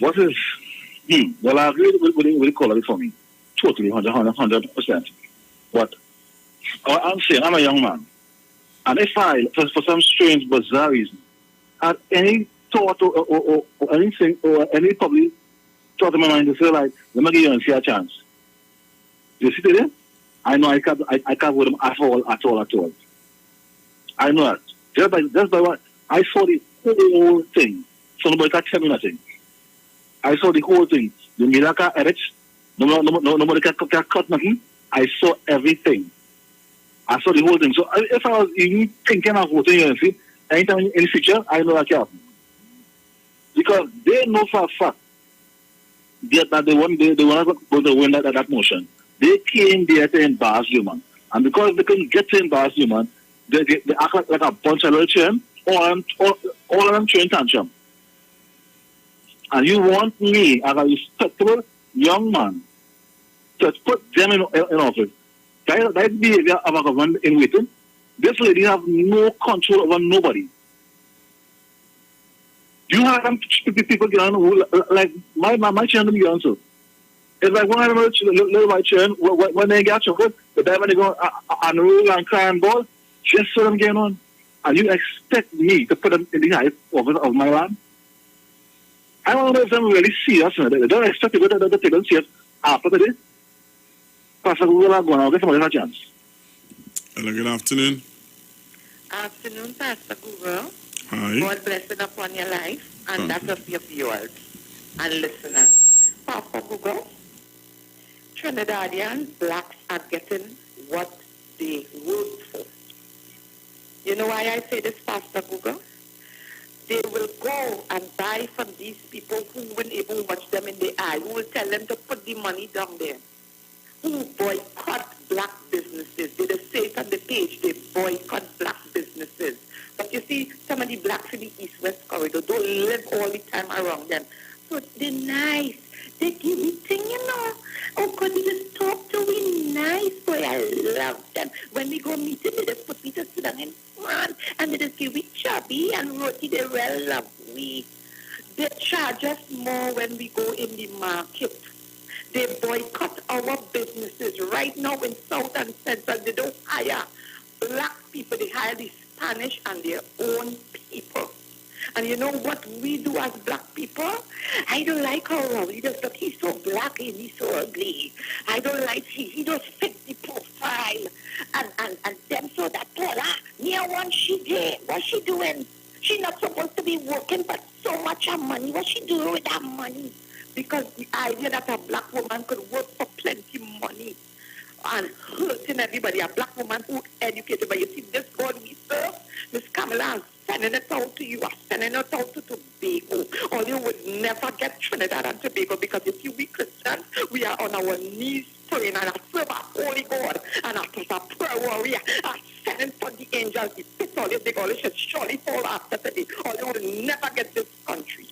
What is... Well, I agree with the caller for me. Totally, 100%. But I'm saying, I'm a young man. And if I, for some strange, bizarre reason, had any thought or anything, or any probably thought in my mind to say, like, let me give you a chance. You see there? I know I can't with him at all. I know that. Just by what I saw the whole thing. So nobody can tell me nothing. I saw the whole thing. The miracle edit. Nobody can cut nothing. I saw everything. I saw the whole thing. So if I was even thinking of voting UNC, anytime in the future, I know that can happen. Because they know for a fact that they want to go to win that motion. They came there to embarrass you, man. And because they couldn't get to embarrass you, man, they act like a bunch of little children, all of them chewing tantrum. And you want me, as a respectable young man, to put them in office. That behavior of a government in waiting. This lady have no control over nobody. You have them people get on who, like my children get on so. It's like one of them little white children, when they get chocolate, the time when they go and roll and cry and ball, just so them getting on. And you expect me to put them in the highest office of my land? I don't know if them really serious. They don't expect people to take them serious after today. Pastor Google, I'm going to get somebody a chance. Hello, good afternoon. Afternoon, Pastor Google. Hi. God bless it upon your life and that of your viewers and listeners. Pastor Google, Trinidadian blacks are getting what they work for. You know why I say this, Pastor Google? They will go and buy from these people who won't even watch them in the eye, who will tell them to put the money down there, who boycott black businesses. They just say it on the page, they boycott black businesses. But you see, some of the blacks in the East-West corridor don't live all the time around them. So they're nice. They give me thing, you know. Oh, God, they just talk to me nice. Boy, I love them. When we go meet them, they just put me to sit down in front, and they just give me chubby and roti. They well love me. They charge us more when we go in the market. They boycott our businesses. Right now in South and Central, they don't hire black people. They hire the Spanish and their own people. And you know what we do as black people? I don't like how he does look. He's so black and he's so ugly. I don't like he don't fit the profile. And them so that Paula, near one she did. What's she doing? She's not supposed to be working, but so much of money. What's she doing with that money? Because the idea that a black woman could work for plenty money and hurting everybody, a black woman who educated, but you see this God we serve, Miss Kamala is sending it out to you, are sending it out to Tobago, or you would never get Trinidad and Tobago, because you see we Christians, we are on our knees praying, and I serve a holy God, and I a prayer warrior, I sending for the angels, the pits, all this big, all this should surely fall after today, or you would never get this country.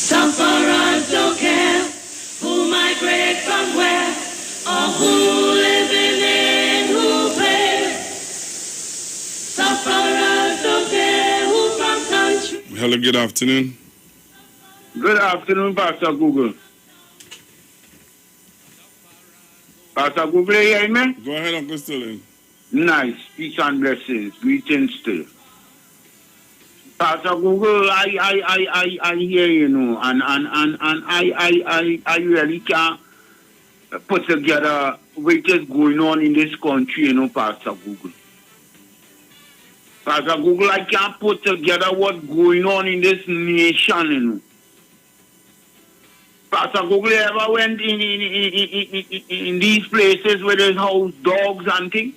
Sufferers don't care who migrate from where or who living in who pay. Sufferers don't care who from country. Hello, good afternoon. Good afternoon, Pastor Google. Pastor Google, you hear me? Go ahead, Uncle Sterling. Nice. Peace and blessings. Greetings still. Pastor Google, I hear you know, and I really can't put together what is going on in this country, you know, Pastor Google. Pastor Google, I can't put together what's going on in this nation, you know. Pastor Google, you ever went in these places where there's house dogs and things?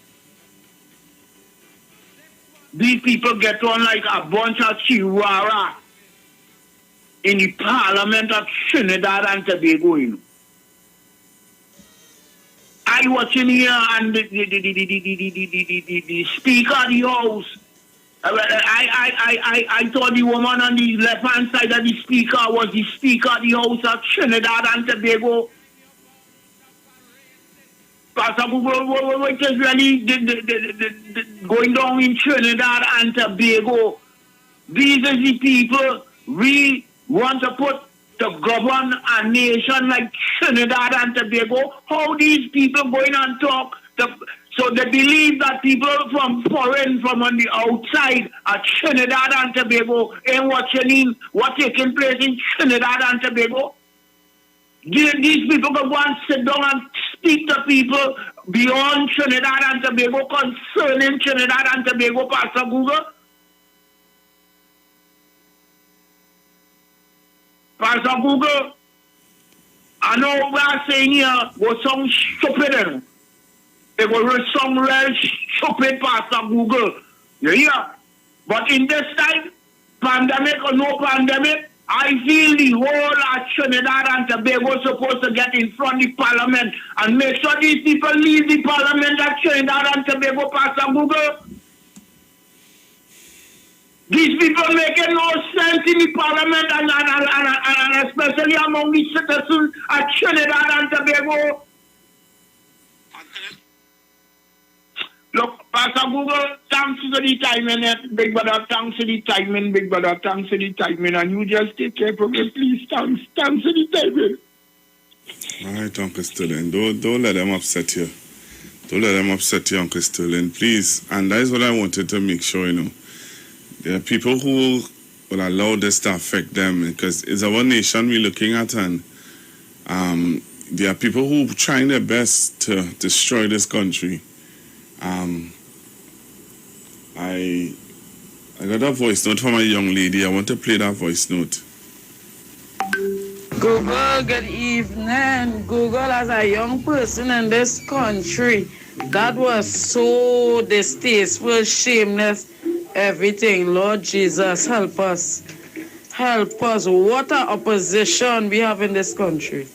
These people get on like a bunch of chihuahua in the Parliament of Trinidad and Tobago, you know. I watching here and the Speaker of the House. I thought the woman on the left-hand side of the Speaker was the Speaker of the House of Trinidad and Tobago. Pastor Google, what is really going down in Trinidad and Tobago? These are the people we want to put to govern a nation like Trinidad and Tobago? How these people going and talk? So they believe that people from foreign, from on the outside, at Trinidad and Tobago, ain't watching what taking place in Trinidad and Tobago. These people can go and sit down and speak to people beyond Trinidad and Tobago concerning Trinidad and Tobago, Pastor Google. Pastor Google, I know we are saying here, was some stupid. It was some real stupid, Pastor Google. You hear? But in this time, pandemic or no pandemic, I feel the whole of Trinidad and Tobago is supposed to get in front of the parliament and make sure these people leave the parliament at Trinidad and Tobago, Pastor Google. These people making no sense in the parliament and especially among the citizens at Trinidad and Tobago. Look, Pastor Google, thanks for the timing, Big Brother. Thanks for the timing, Big Brother. Thanks for the timing. And you just take care of it, please. Thanks for the timing. All right, Uncle Sterling. Don't let them upset you. Don't let them upset you, Uncle Sterling, please. And that is what I wanted to make sure, you know. There are people who will allow this to affect them because it's our nation we're looking at, and there are people who are trying their best to destroy this country. I got a voice note from a young lady. I want to play that voice note. Google, good evening. Google, as a young person in this country, that was so distasteful, shameless, everything. Lord Jesus, help us. Help us. What an opposition we have in this country.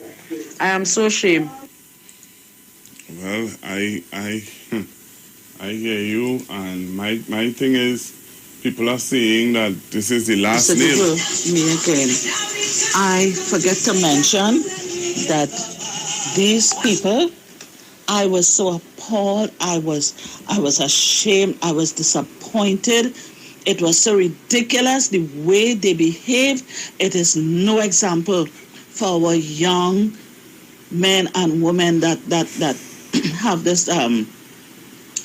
I am so ashamed. Well, I hear you, and my thing is, people are saying that this is the last Mr. nail. Google, me again. I forget to mention that these people, I was so appalled, I was ashamed, I was disappointed. It was so ridiculous the way they behave. It is no example for our young men and women that have this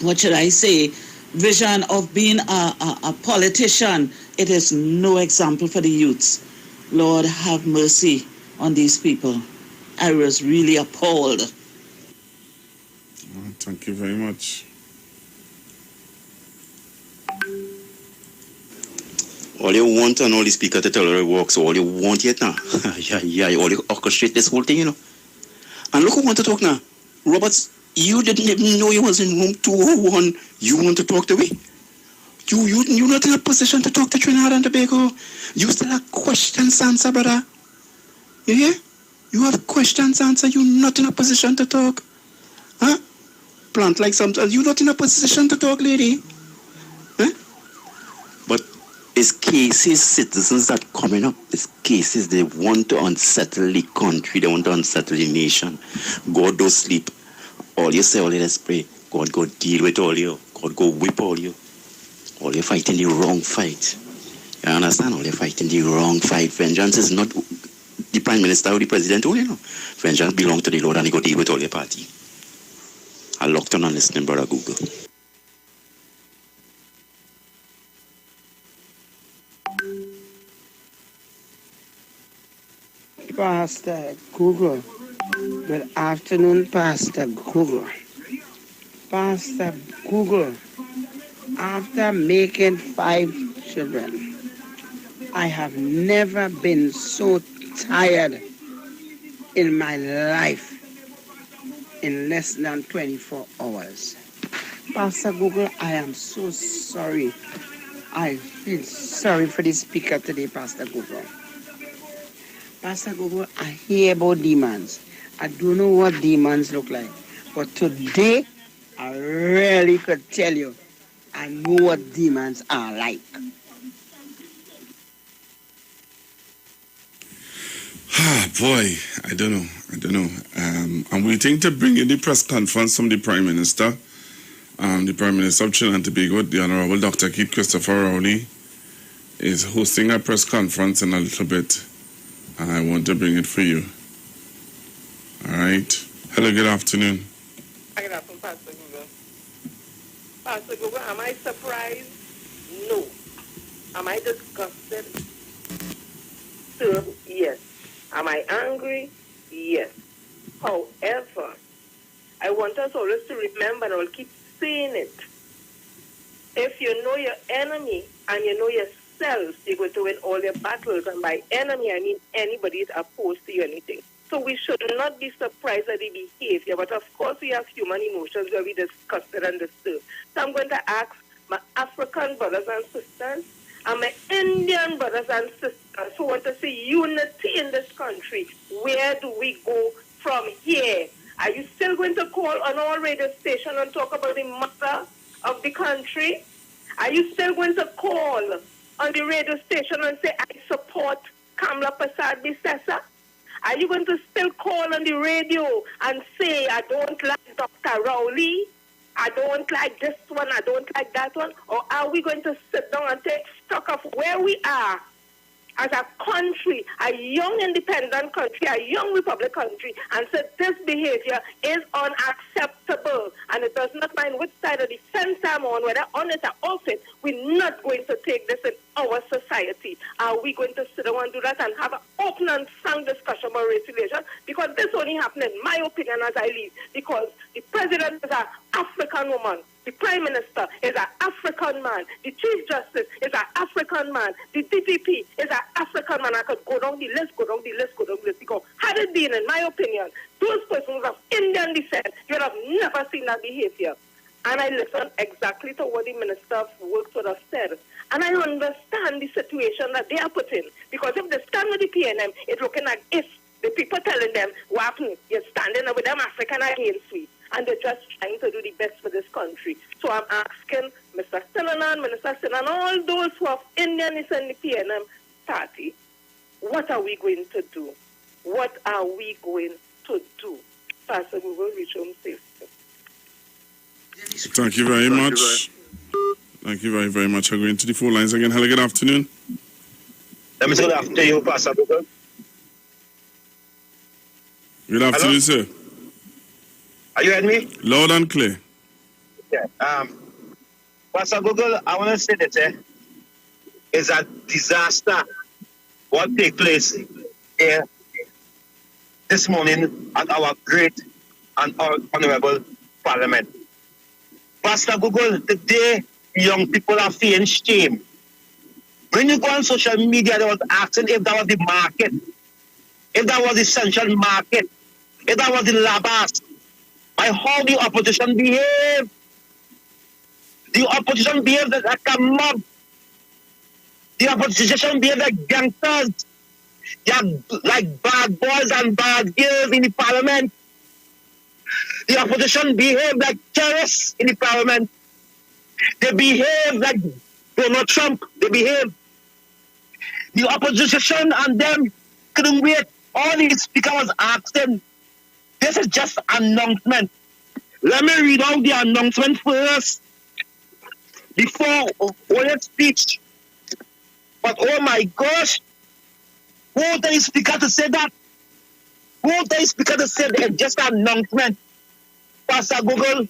what should I say, vision of being a politician. It is no example for the youths. Lord, have mercy on these people. I was really appalled. Thank you very much. All you want and all the speaker to tell her it works, all you want yet now. yeah, all you orchestrate this whole thing, you know. And look who want to talk now. Roberts, you didn't even know you was in room 201. You want to talk to me? You're not in a position to talk to Trinidad and Tobago. You still have questions answer, brother. You hear? You have questions answer. You're not in a position to talk. Huh? Plant like something. You're not in a position to talk, lady. Huh? But it's cases, citizens that coming up. It's cases they want to unsettle the country. They want to unsettle the nation. God don't sleep. All you say, all you just pray. God go deal with all you. God go whip all you. All you fighting the wrong fight. You understand? All you fighting the wrong fight. Vengeance is not the Prime Minister or the President only, no. Vengeance belongs to the Lord and he go deal with all your party. I locked on listening, brother Google. Pastor Google. Good afternoon, Pastor Google. Pastor Google, after making 5 children, I have never been so tired in my life in less than 24 hours. Pastor Google, I am so sorry. I feel sorry for the speaker today, Pastor Google. Pastor Google, I hear about demons. I don't know what demons look like. But today, I really could tell you, I know what demons are like. Boy, I don't know. I'm waiting to bring in the press conference from the Prime Minister. The Prime Minister of Trinidad and Tobago, the Honorable Dr. Keith Christopher Rowley, is hosting a press conference in a little bit. and I want to bring it for you. All right. Hello, good afternoon. Good afternoon, Pastor Google. Pastor Google, am I surprised? No. Am I disgusted? Yes. Am I angry? Yes. However, I want us always to remember, and I'll keep saying it. If you know your enemy and you know yourself, you're going to win all your battles. And by enemy, I mean anybody is opposed to you, anything. So we should not be surprised at the behavior. But of course, we have human emotions where we disgusted and disturbed. So I'm going to ask my African brothers and sisters and my Indian brothers and sisters who want to see unity in this country. Where do we go from here? Are you still going to call on all radio stations and talk about the matter of the country? Are you still going to call on the radio station and say, I support Kamla Prasad Bisesa? Are you going to still call on the radio and say, I don't like Dr. Rowley? I don't like this one, I don't like that one? Or are we going to sit down and take stock of where we are as a country, a young independent country, a young republic country, and say this behavior is unacceptable, and it does not mind which side of the fence I'm on, whether on it or off it, we're not going to take this in our society. Are we going to sit down and do that and have an open and frank discussion about race relations? Because this only happened, in my opinion, as I leave, because the president is an African woman. The Prime Minister is an African man. The Chief Justice is an African man. The DPP is an African man. I could go down the list, because had it been, in my opinion, those persons of Indian descent, you would have never seen that behavior. And I listened exactly to what the Minister of Works would have said. And I understand the situation that they are put in. Because if they stand with the PNM, it's looking like if the people telling them, what happened? You're standing with them African against we. And they're just trying to do the best for this country. So I'm asking Mr. Sinanan, Minister Sinan, all those who have Indianness in the PNM party, what are we going to do? What are we going to do? Pastor, we will reach home safely. Thank you very much. Thank you very, very much. I'm going to the phone lines again. Hello, good afternoon. Let me say good afternoon to you, Pastor Google. Good afternoon, sir. Are you hearing me? Loud and clear. Yeah. Pastor Google, I want to say that it's a disaster what take place here this morning at our great and honorable parliament. Pastor Google, today young people are feeling shame. When you go on social media, they was asking if that was the market, if that was the central market, if that was the labas. By how the opposition behave. The opposition behaves like a mob. The opposition behaves like gangsters. They are like bad boys and bad girls in the parliament. The opposition behave like terrorists in the parliament. They behave like Donald Trump. They behave. The opposition and them couldn't wait. All the speaker was asking. This is just an announcement. Let me read out the announcement first before all your speech. But oh my gosh, who the speaker to say that? Who the speaker to say that? Just an announcement. Pastor Google,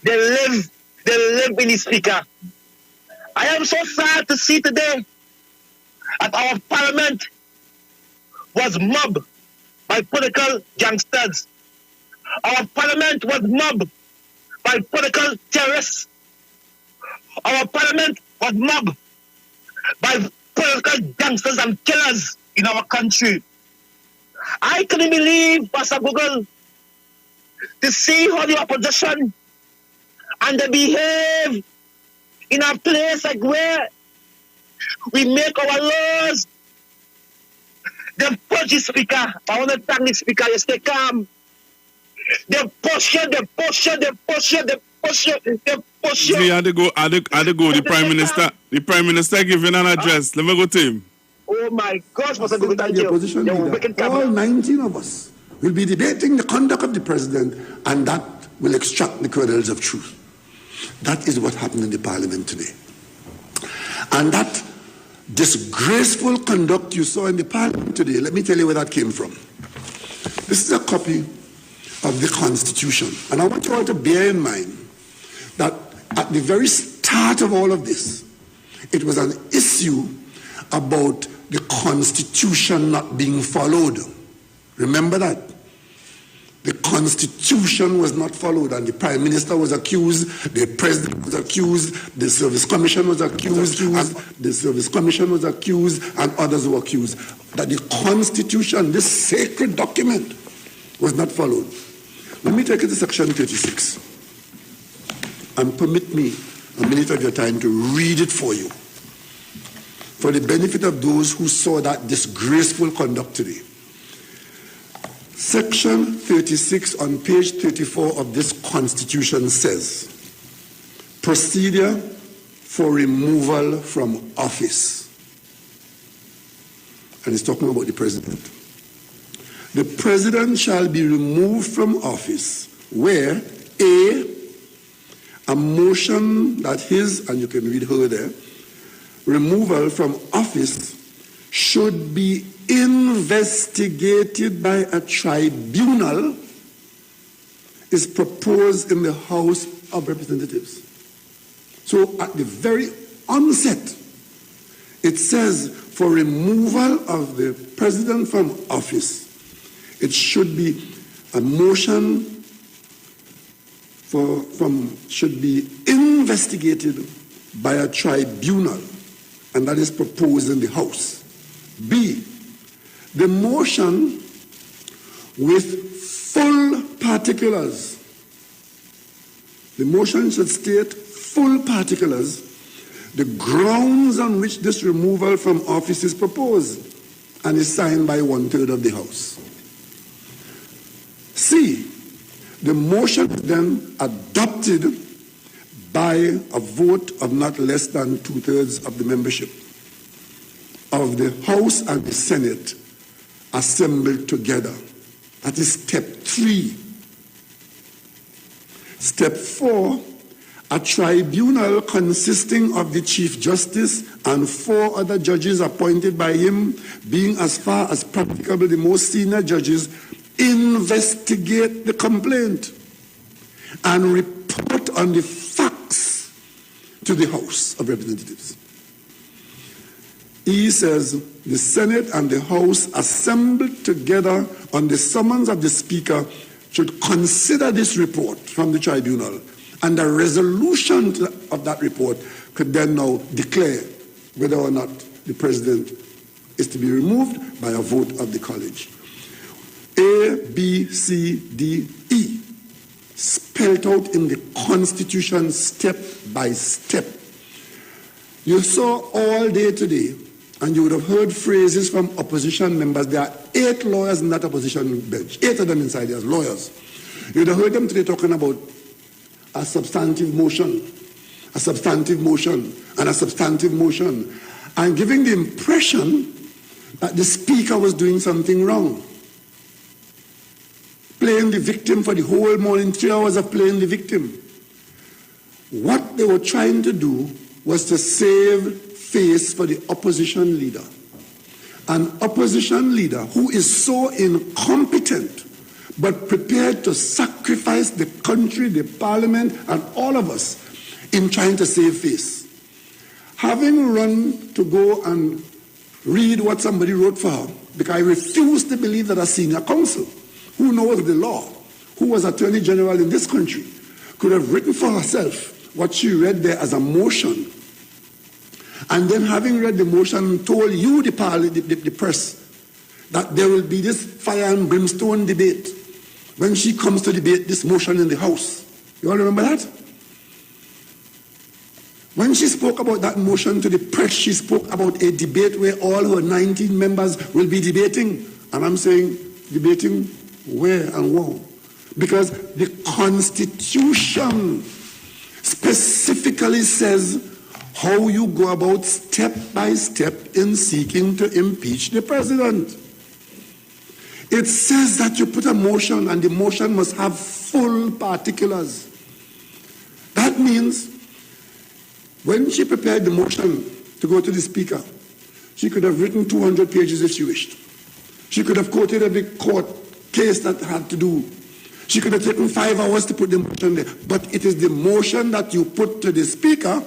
they live in the speaker. I am so sad to see today that our parliament was mobbed by political gangsters. Our parliament was mobbed by political terrorists. Our parliament was mobbed by political gangsters and killers in our country. I couldn't believe, Pastor Google, to see how the opposition and they behave in a place like where we make our laws. They push the speaker. I want to thank the speaker. You stay calm. They push it. See, I had to go. The Prime Minister giving an address. Let me go to him. Oh my gosh, Pastor Google, thank you. Opposition leader, all 19 of us will be debating the conduct of the president, and that will extract the kernels of truth. That is what happened in the parliament today. And that disgraceful conduct you saw in the parliament today, let me tell you where that came from. This is a copy of the Constitution. And I want you all to bear in mind that at the very start of all of this, it was an issue about the Constitution not being followed. Remember that? The Constitution was not followed, and the Prime Minister was accused, the President was accused, the Service Commission was accused, and others were accused that the Constitution, this sacred document, was not followed. Let me take you to section 36 and permit me a minute of your time to read it for you, for the benefit of those who saw that disgraceful conduct today. Section 36 on page 34 of this Constitution says, procedure for removal from office. And it's talking about the President. The President shall be removed from office where a motion that his, and you can read her there, removal from office should be investigated by a tribunal is proposed in the House of Representatives. So at the very onset, it says for removal of the President from office, it should be a motion should be investigated by a tribunal, and that is proposed in the House. B, the motion with full particulars. The motion should state full particulars, the grounds on which this removal from office is proposed, and is signed by 1/3 of the House. C, the motion is then adopted by a vote of not less than 2/3 of the membership of the House and the Senate assembled together. That is step 3. Step 4, a tribunal consisting of the Chief Justice and 4 other judges appointed by him, being as far as practicable the most senior judges, investigate the complaint and report on the facts to the House of Representatives. E says the Senate and the House assembled together on the summons of the Speaker should consider this report from the tribunal, and the resolution of that report could then now declare whether or not the President is to be removed by a vote of the college. A, B, C, D, E, spelled out in the Constitution step by step. You saw all day today, and you would have heard phrases from opposition members. There are 8 lawyers in that opposition bench, 8 of them inside there as lawyers. You would have heard them today talking about a substantive motion, a substantive motion, and a substantive motion, and giving the impression that the Speaker was doing something wrong. Playing the victim for the whole morning, 3 hours of playing the victim. What they were trying to do was to save face for the opposition leader. An opposition leader who is so incompetent but prepared to sacrifice the country, the parliament, and all of us in trying to save face. Having run to go and read what somebody wrote for her, because I refuse to believe that a senior counsel who knows the law, who was Attorney General in this country, could have written for herself what she read there as a motion, and then having read the motion told you, the press, that there will be this fire and brimstone debate when she comes to debate this motion in the House. You all remember that? When she spoke about that motion to the press, she spoke about a debate where all her 19 members will be debating. And I'm saying, debating where and how? Because the Constitution specifically says how you go about step by step in seeking to impeach the President. It says that you put a motion and the motion must have full particulars. That means when she prepared the motion to go to the Speaker, She could have written 200 pages if she wished. She could have quoted every court case that had to do. She could have taken 5 hours to put the motion there. But it is the motion that you put to the Speaker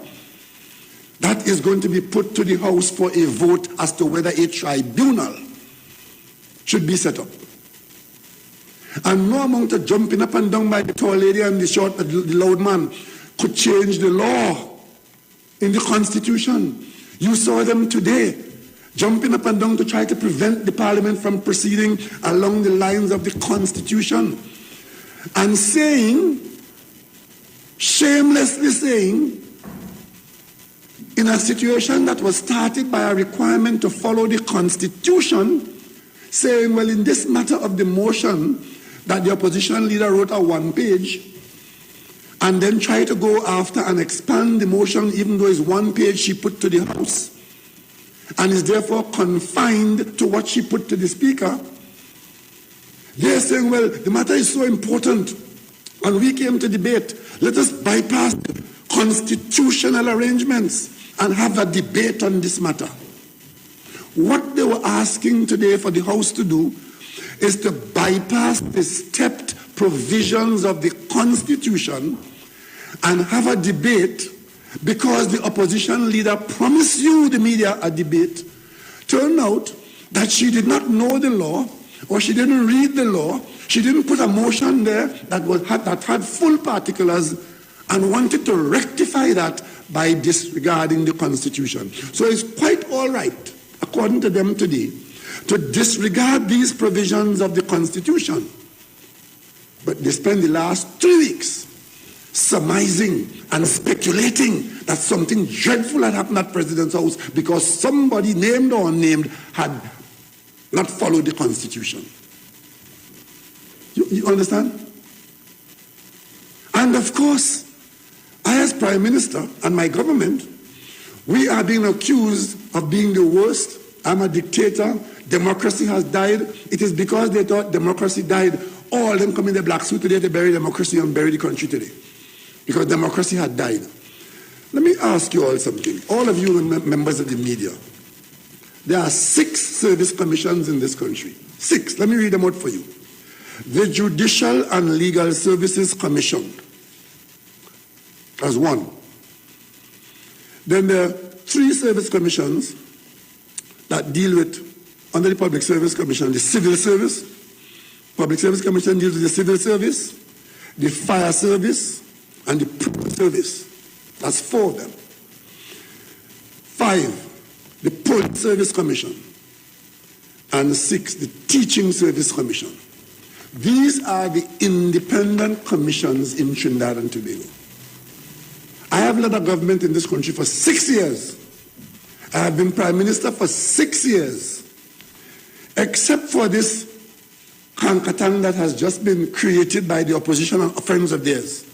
that is going to be put to the House for a vote as to whether a tribunal should be set up. And no amount of jumping up and down by the tall lady and the loud man could change the law in the Constitution. You saw them today, jumping up and down to try to prevent the Parliament from proceeding along the lines of the Constitution. And saying, shamelessly saying, in a situation that was started by a requirement to follow the Constitution, saying, well, in this matter of the motion that the opposition leader wrote a 1 page, and then try to go after and expand the motion, even though it's 1 page she put to the House, and is therefore confined to what she put to the Speaker. They're saying, well, the matter is so important, and we came to debate. Let us bypass constitutional arrangements and have a debate on this matter. What they were asking today for the House to do is to bypass the stepped provisions of the Constitution and have a debate because the opposition leader promised you, the media, a debate. Turned out that she did not know the law, or she didn't read the law. She didn't put a motion there that had full particulars and wanted to rectify that by disregarding the Constitution. So it's quite all right, according to them today, to disregard these provisions of the Constitution. But they spend the last 3 weeks surmising and speculating that something dreadful had happened at President's house because somebody, named or unnamed, had not followed the Constitution. You understand? And of course, I as Prime Minister and my government, we are being accused of being the worst. I'm a dictator. Democracy has died. It is because they thought democracy died. All of them come in the black suit today to bury democracy and bury the country today. Because democracy had died. Let me ask you all something. All of you members of the media. There are 6 service commissions in this country. 6. Let me read them out for you. The Judicial and Legal Services Commission. That's 1. Then there are 3 service commissions that deal with, under the Public Service Commission, the Civil Service. Public Service Commission deals with the Civil Service, the Fire Service, and the Police Service. That's 4 of them. 5, the Police Service Commission. And 6, the Teaching Service Commission. These are the independent commissions in Trinidad and Tobago. I have led a government in this country for 6 years. I have been Prime Minister for 6 years. Except for this Kankatang that has just been created by the opposition and friends of theirs.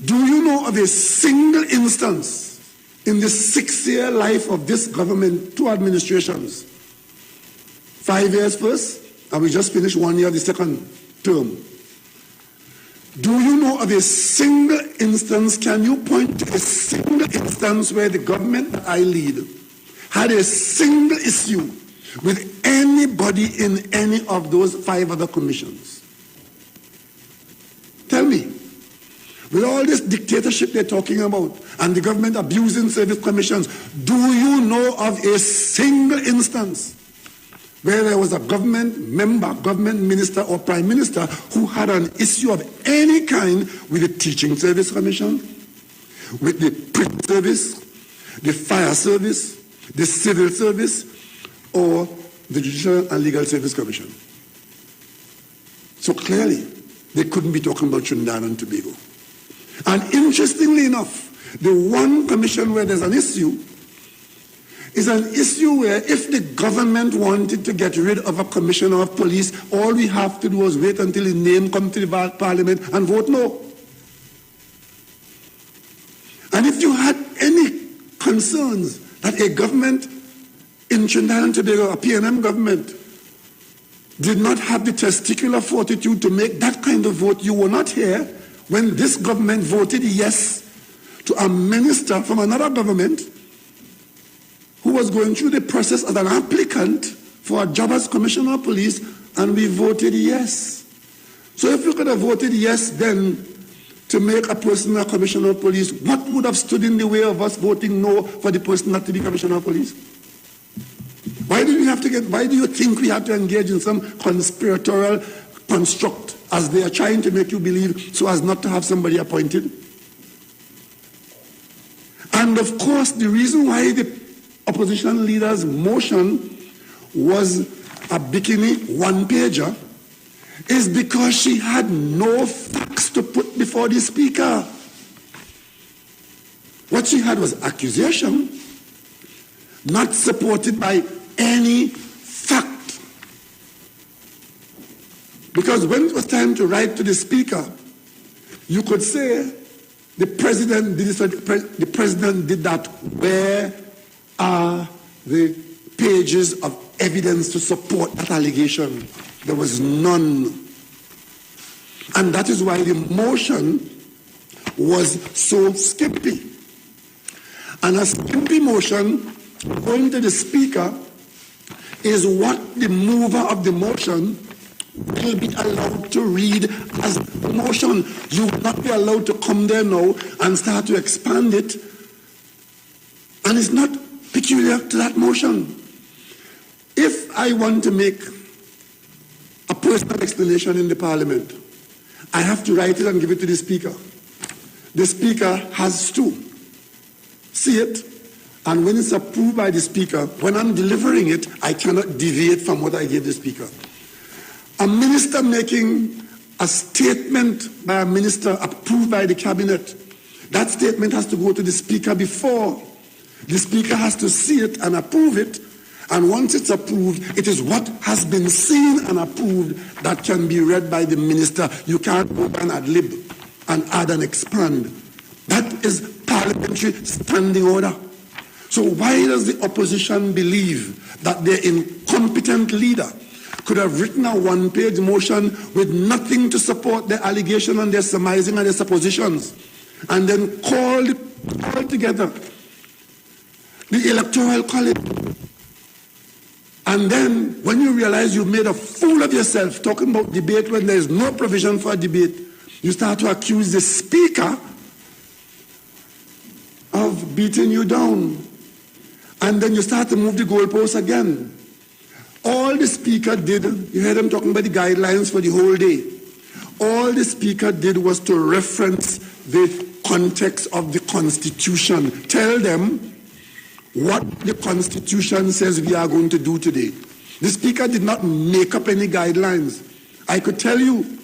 Do you know of a single instance in the 6-year life of this government, 2 administrations, 5 years first, and we just finished 1 year of the second term? Do you know of a single instance, can you point to a single instance where the government that I lead had a single issue with anybody in any of those 5 other commissions? Tell me. With all this dictatorship they're talking about and the government abusing service commissions, do you know of a single instance where there was a government member, government minister or prime minister who had an issue of any kind with the Teaching Service Commission, with the prison service, the fire service, the civil service, or the Judicial and Legal Service Commission? So clearly, they couldn't be talking about Trinidad and Tobago. And interestingly enough, the one commission where there's an issue is an issue where if the government wanted to get rid of a commissioner of police, all we have to do was wait until his name comes to the parliament and vote no. And if you had any concerns that a government in Trinidad and Tobago, a PNM government, did not have the testicular fortitude to make that kind of vote, you were not here when this government voted yes to a minister from another government who was going through the process as an applicant for a job as Commissioner of Police, and we voted yes. So if we could have voted yes then to make a person a Commissioner of Police, what would have stood in the way of us voting no for the person not to be Commissioner of Police? Why do you think we have to engage in some conspiratorial construct as they are trying to make you believe so as not to have somebody appointed? And of course, the reason why the opposition leader's motion was a bikini one-pager is because she had no facts to put before the speaker. What she had was accusation, not supported by any fact. Because when it was time to write to the speaker, you could say the president did this, the president did that. Where are the pages of evidence to support that allegation? There was none. And that is why the motion was so skimpy. And a skimpy motion going to the speaker is what the mover of the motion will be allowed to read as a motion. You will not be allowed to come there now and start to expand it. And it's not peculiar to that motion. If I want to make a personal explanation in the Parliament, I have to write it and give it to the Speaker. The Speaker has to see it, and when it's approved by the Speaker, when I'm delivering it, I cannot deviate from what I gave the Speaker. A minister making a statement by a minister approved by the Cabinet, that statement has to go to the Speaker before. The Speaker has to see it and approve it, and once it's approved, it is what has been seen and approved that can be read by the minister. You can't go and ad-lib and add and expand. That is parliamentary standing order. So why does the opposition believe that their incompetent leader could have written a one-page motion with nothing to support their allegation and their surmising and their suppositions, and then called together the Electoral College? And then when you realize you've made a fool of yourself talking about debate when there is no provision for a debate, you start to accuse the Speaker of beating you down. And then you start to move the goalposts again. All the Speaker did, you heard him talking about the guidelines for the whole day. All the Speaker did was to reference the context of the Constitution. Tell them what the Constitution says we are going to do today. The Speaker did not make up any guidelines. I could tell you,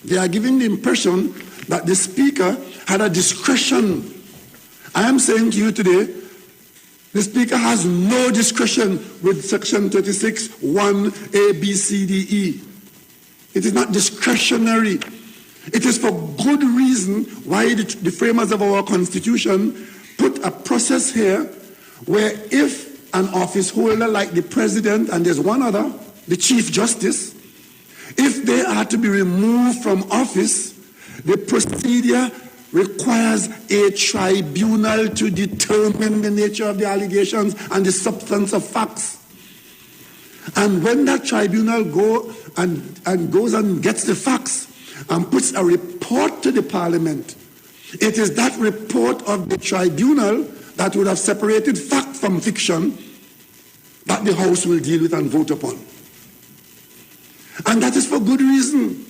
they are giving the impression that the Speaker had a discretion. I am saying to you today, the Speaker has no discretion with Section 36, 1, A, B, C, D, E. It is not discretionary. It is for good reason why the framers of our Constitution put a process here where if an office holder like the President, and there's one other, the Chief Justice, if they are to be removed from office, the procedure requires a tribunal to determine the nature of the allegations and the substance of facts. And when that tribunal goes and gets the facts and puts a report to the Parliament, it is that report of the tribunal that would have separated fact from fiction that the House will deal with and vote upon. And that is for good reason.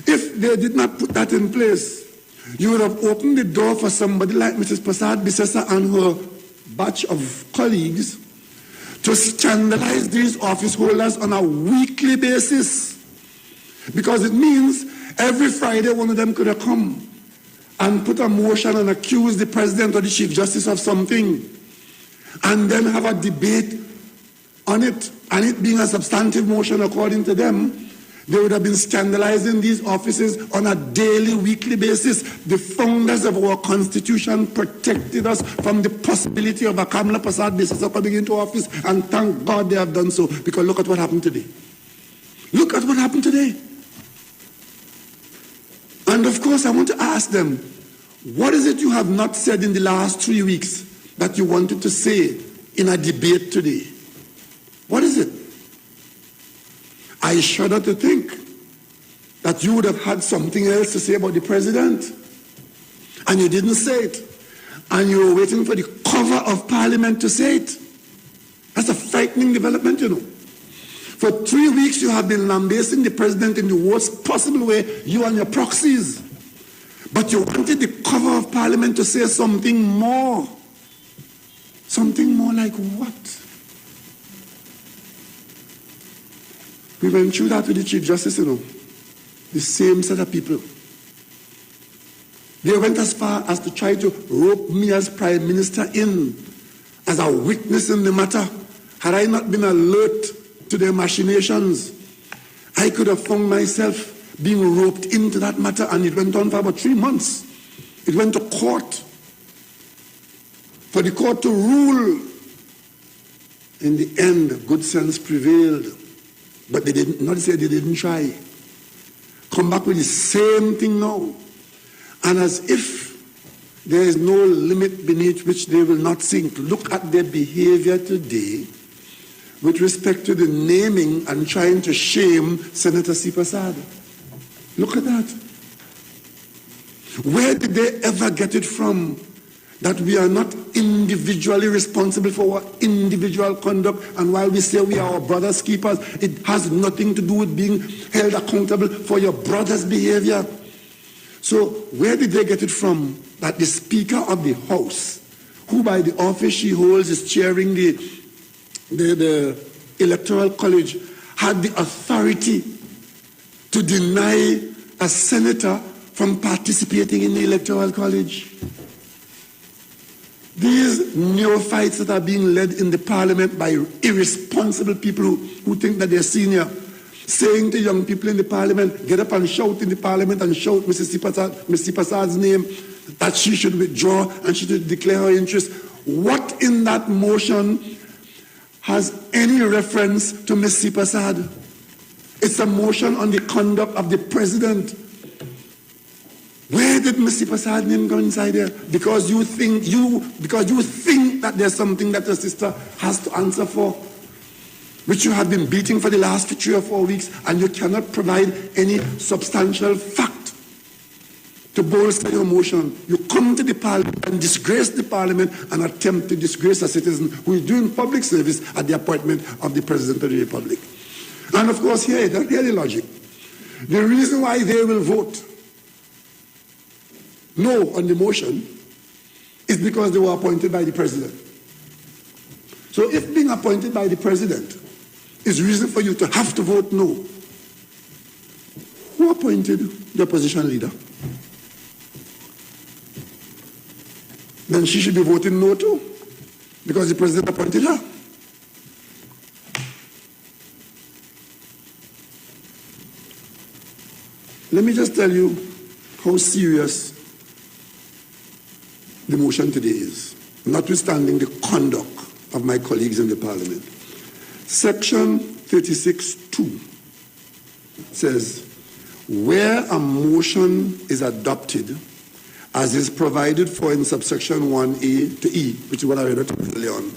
If they did not put that in place, you would have opened the door for somebody like Mrs. Prasad Bisesa and her batch of colleagues to scandalize these office holders on a weekly basis. Because it means every Friday one of them could have come and put a motion and accuse the President or the Chief Justice of something, and then have a debate on it, and it being a substantive motion according to them, they would have been scandalizing these offices on a daily, weekly basis. The founders of our Constitution protected us from the possibility of a Kamala Prasad Bisesa coming into office, and thank God they have done so, because look at what happened today. Look at what happened today. And of course, I want to ask them, what is it you have not said in the last 3 weeks that you wanted to say in a debate today. What is it? I shudder to think that you would have had something else to say about the president, and you didn't say it, and you were waiting for the cover of Parliament to say it. That's a frightening development, you know. For 3 weeks, you have been lambasting the president in the worst possible way, you and your proxies. But you wanted the cover of Parliament to say something more. Something more like what? We went through that with the Chief Justice, you know. The same set of people. They went as far as to try to rope me as Prime Minister in as a witness in the matter. Had I not been alert to their machinations, I could have found myself being roped into that matter, and it went on for about 3 months. It went to court for the court to rule. In the end, good sense prevailed, but they didn't. Not say they didn't try. Come back with the same thing now, and as if there is no limit beneath which they will not sink. Look at their behavior today with respect to the naming and trying to shame Senator Sipasad. Look at that. Where did they ever get it from that we are not individually responsible for our individual conduct, and while we say we are our brother's keepers, it has nothing to do with being held accountable for your brother's behavior? So where did they get it from that the Speaker of the House, who by the office she holds is chairing the Electoral College, had the authority to deny a senator from participating in the Electoral College? These neophytes that are being led in the Parliament by irresponsible people who think that they're senior, saying to young people in the Parliament, get up and shout in the Parliament and shout Mrs. Sipasad's name, that she should withdraw and she should declare her interest. What in that motion has any reference to Ms. Sipasad? It's a motion on the conduct of the president. Where did Ms. Sipasad name go inside there? Because you think that there's something that your sister has to answer for, which you have been beating for the last 3 or 4 weeks, and you cannot provide any substantial fact to bolster your motion. You come to the Parliament and disgrace the Parliament and attempt to disgrace a citizen who is doing public service at the appointment of the President of the Republic. And of course, hear the logic. The reason why they will vote no on the motion is because they were appointed by the President. So if being appointed by the President is reason for you to have to vote no, who appointed the opposition leader? Then she should be voting no too, because the President appointed her. Let me just tell you how serious the motion today is, notwithstanding the conduct of my colleagues in the Parliament. Section 36(2) says, where a motion is adopted as is provided for in subsection 1A to E, which is what I read earlier on,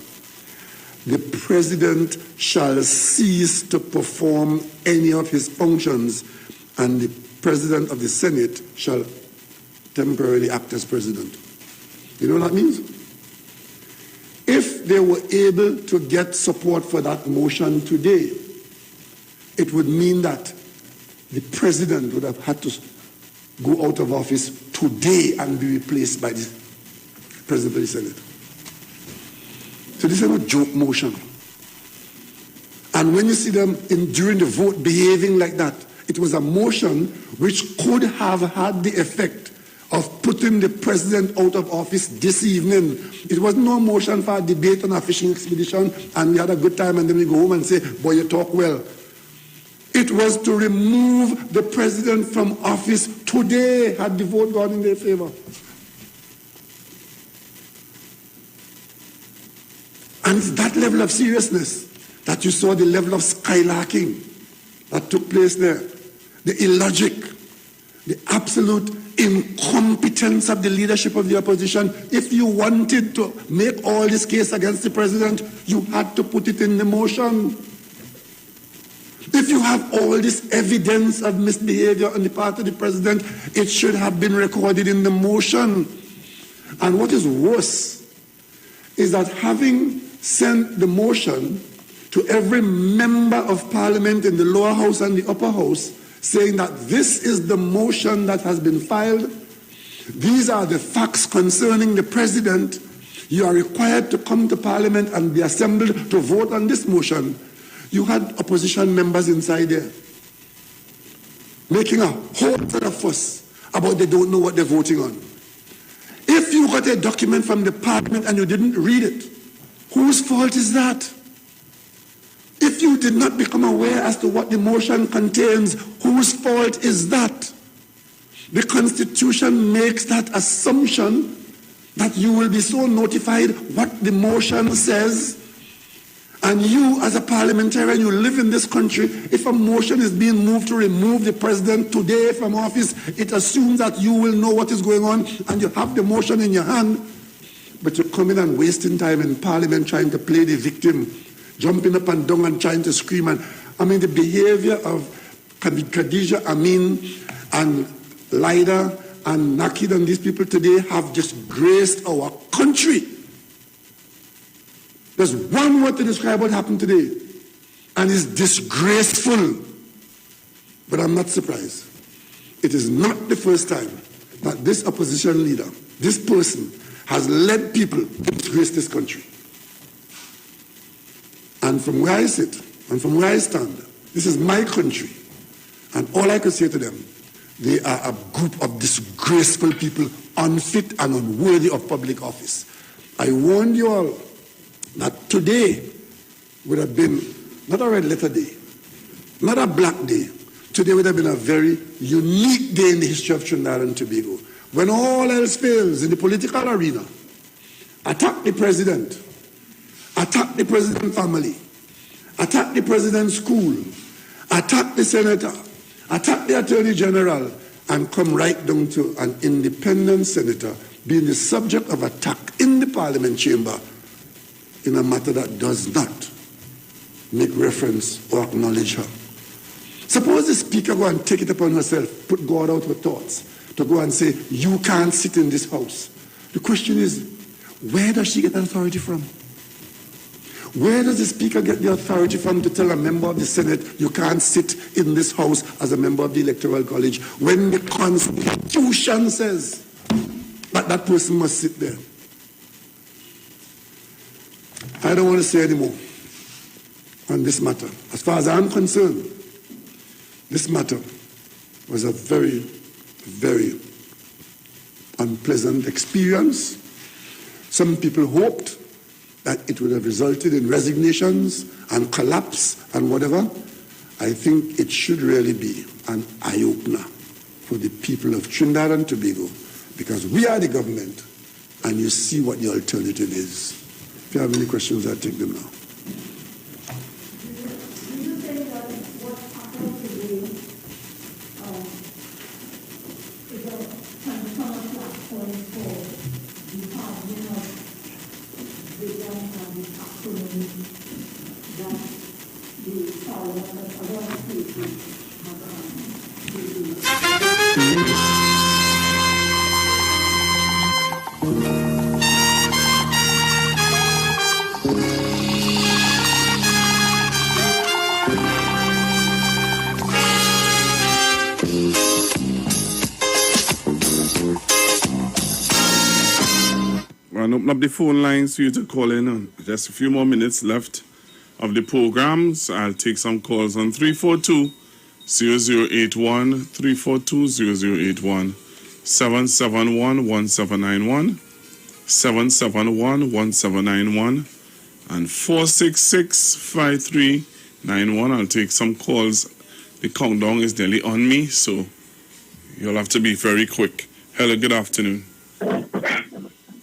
the President shall cease to perform any of his functions, and the President of the Senate shall temporarily act as President. You know what that means? If they were able to get support for that motion today, it would mean that the President would have had to go out of office today and be replaced by the President of the Senate. So this is not a joke motion. And when you see them during the vote behaving like that, it was a motion which could have had the effect of putting the President out of office this evening. It was no motion for a debate on a fishing expedition and we had a good time and then we go home and say, boy, you talk well. It was to remove the President from office today had the vote gone in their favor. And it's that level of seriousness that you saw the level of skylarking that took place there. The illogic, the absolute incompetence of the leadership of the opposition. If you wanted to make all this case against the president, you had to put it in the motion. If you have all this evidence of misbehavior on the part of the president, it should have been recorded in the motion. And what is worse is that having sent the motion to every member of parliament in the lower house and the upper house, saying that this is the motion that has been filed, these are the facts concerning the president, you are required to come to parliament and be assembled to vote on this motion. You had opposition members inside there making a whole lot of fuss about they don't know what they're voting on. If you got a document from the parliament and you didn't read it, whose fault is that? If you did not become aware as to what the motion contains, whose fault is that? The Constitution makes that assumption that you will be so notified what the motion says. And you, as a parliamentarian, you live in this country, if a motion is being moved to remove the president today from office, it assumes that you will know what is going on and you have the motion in your hand. But you come in and wasting time in parliament trying to play the victim, jumping up and down and trying to scream. And I mean, the behavior of Khadija Amin and Lida and Nakid and these people today have disgraced our country. There's one word to describe what happened today, and it's disgraceful. But I'm not surprised. It is not the first time that this opposition leader, this person, has led people to disgrace this country. And from where I sit, and from where I stand, this is my country. And all I could say to them, they are a group of disgraceful people, unfit and unworthy of public office. I warned you all that today would have been not a red letter day, not a black day. Today would have been a very unique day in the history of Trinidad and Tobago. When all else fails in the political arena, attack the president, attack the president's family, attack the president's school, attack the senator, attack the attorney general, and come right down to an independent senator being the subject of attack in the parliament chamber in a matter that does not make reference or acknowledge her. Suppose the speaker go and take it upon herself, put God out her thoughts, to go and say, you can't sit in this house. The question is, where does she get that authority from? Where does the speaker get the authority from to tell a member of the Senate, you can't sit in this house as a member of the Electoral College, when the Constitution says that that person must sit there? I don't want to say any more on this matter. As far as I'm concerned, this matter was a very, very unpleasant experience. Some people hoped that it would have resulted in resignations and collapse and whatever. I think it should really be an eye-opener for the people of Trinidad and Tobago, because we are the government and you see what the alternative is. If you have any questions, I'll take them now. I'll open up the phone lines for you to call in. Just a few more minutes left of the programs. I'll take some calls on 342-0081, 342-0081, 771-1791, 771-1791, and 466-5391. I'll take some calls. The countdown is nearly on me, so you'll have to be very quick. Hello, good afternoon.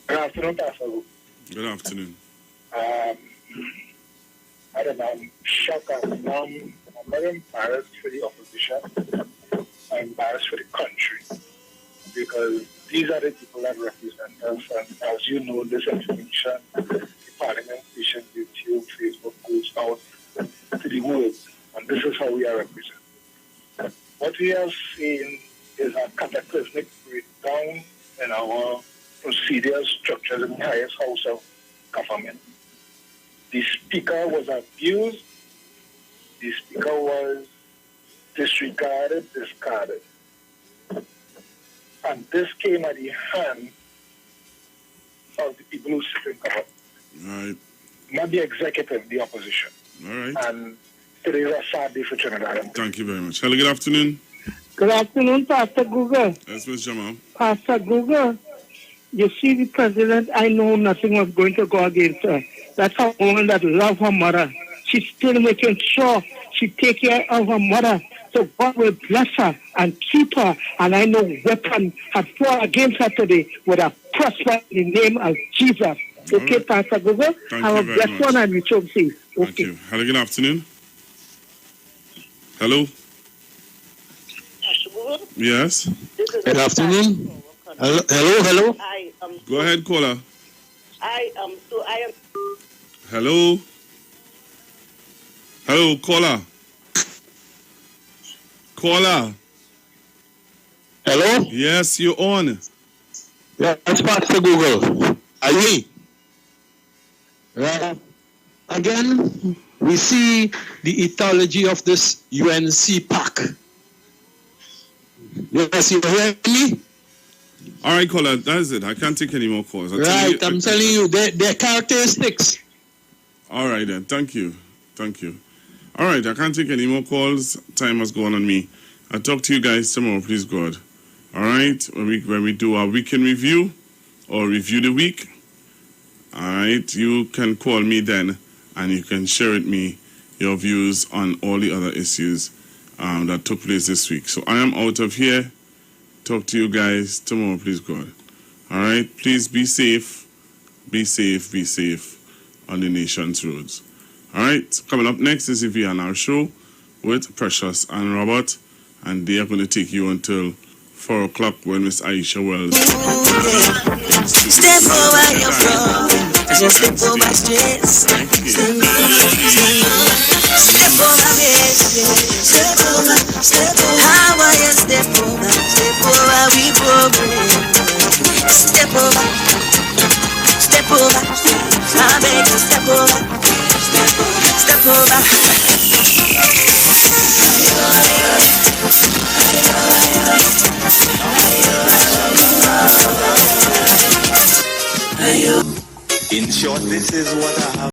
Good afternoon, Pastor. Good afternoon. I don't know, I'm shocked. I'm very embarrassed for the opposition. I'm embarrassed for the country. because these are the people that represent us. And as you know, this information, the Parliament station, YouTube, Facebook goes out to the world. And this is how we are represented. What we are seeing is a cataclysmic breakdown in our procedures, structures in the highest house of government. The speaker was abused. The speaker was disregarded, discarded. And this came at the hand of the people who sit in government. Right. Not the executive, the opposition. All right. And today is a sad day for Trinidad. Thank you very much. Hello, good afternoon. Good afternoon, Pastor Google. Yes, Ms. Jamal. Pastor Google, you see the president, I know nothing was going to go against her. That's a woman that loves her mother. She's still making sure she take care of her mother. So God will bless her and keep her. And I know weapon has fought against her today with a prosper in the name of Jesus. Okay, right. Pastor Google? Have a blessed one and we shall see. Okay. Thank you. Hello, good afternoon. Hello? Yes? Good afternoon. Hello. Go ahead, caller. I am. Hello? Hello, caller. Caller. Hello? Yes, you're on. Yeah, that's Pastor Google. Are you? Well, again, we see the ethology of this UNC pack. Yes, you hear me? All right, caller, that's it. I can't take any more calls. I'm telling you, their characteristics. All right, then. Thank you. All right, I can't take any more calls. Time has gone on me. I'll talk to you guys tomorrow, please, God. All right, when we do our weekend review or review the week, all right, you can call me then and you can share with me your views on all the other issues that took place this week. So I am out of here. Talk to you guys tomorrow, please, God. All right, please be safe on the nation's roads. All right, coming up next is the VNR show with Precious and Robert, and they are going to take you until 4 o'clock when Miss Aisha Wells. Step over your floor, just step over stress. Step over me, step over. How are you step over we progress. Step over, I beg you step over. Step over. In short, this is what I have.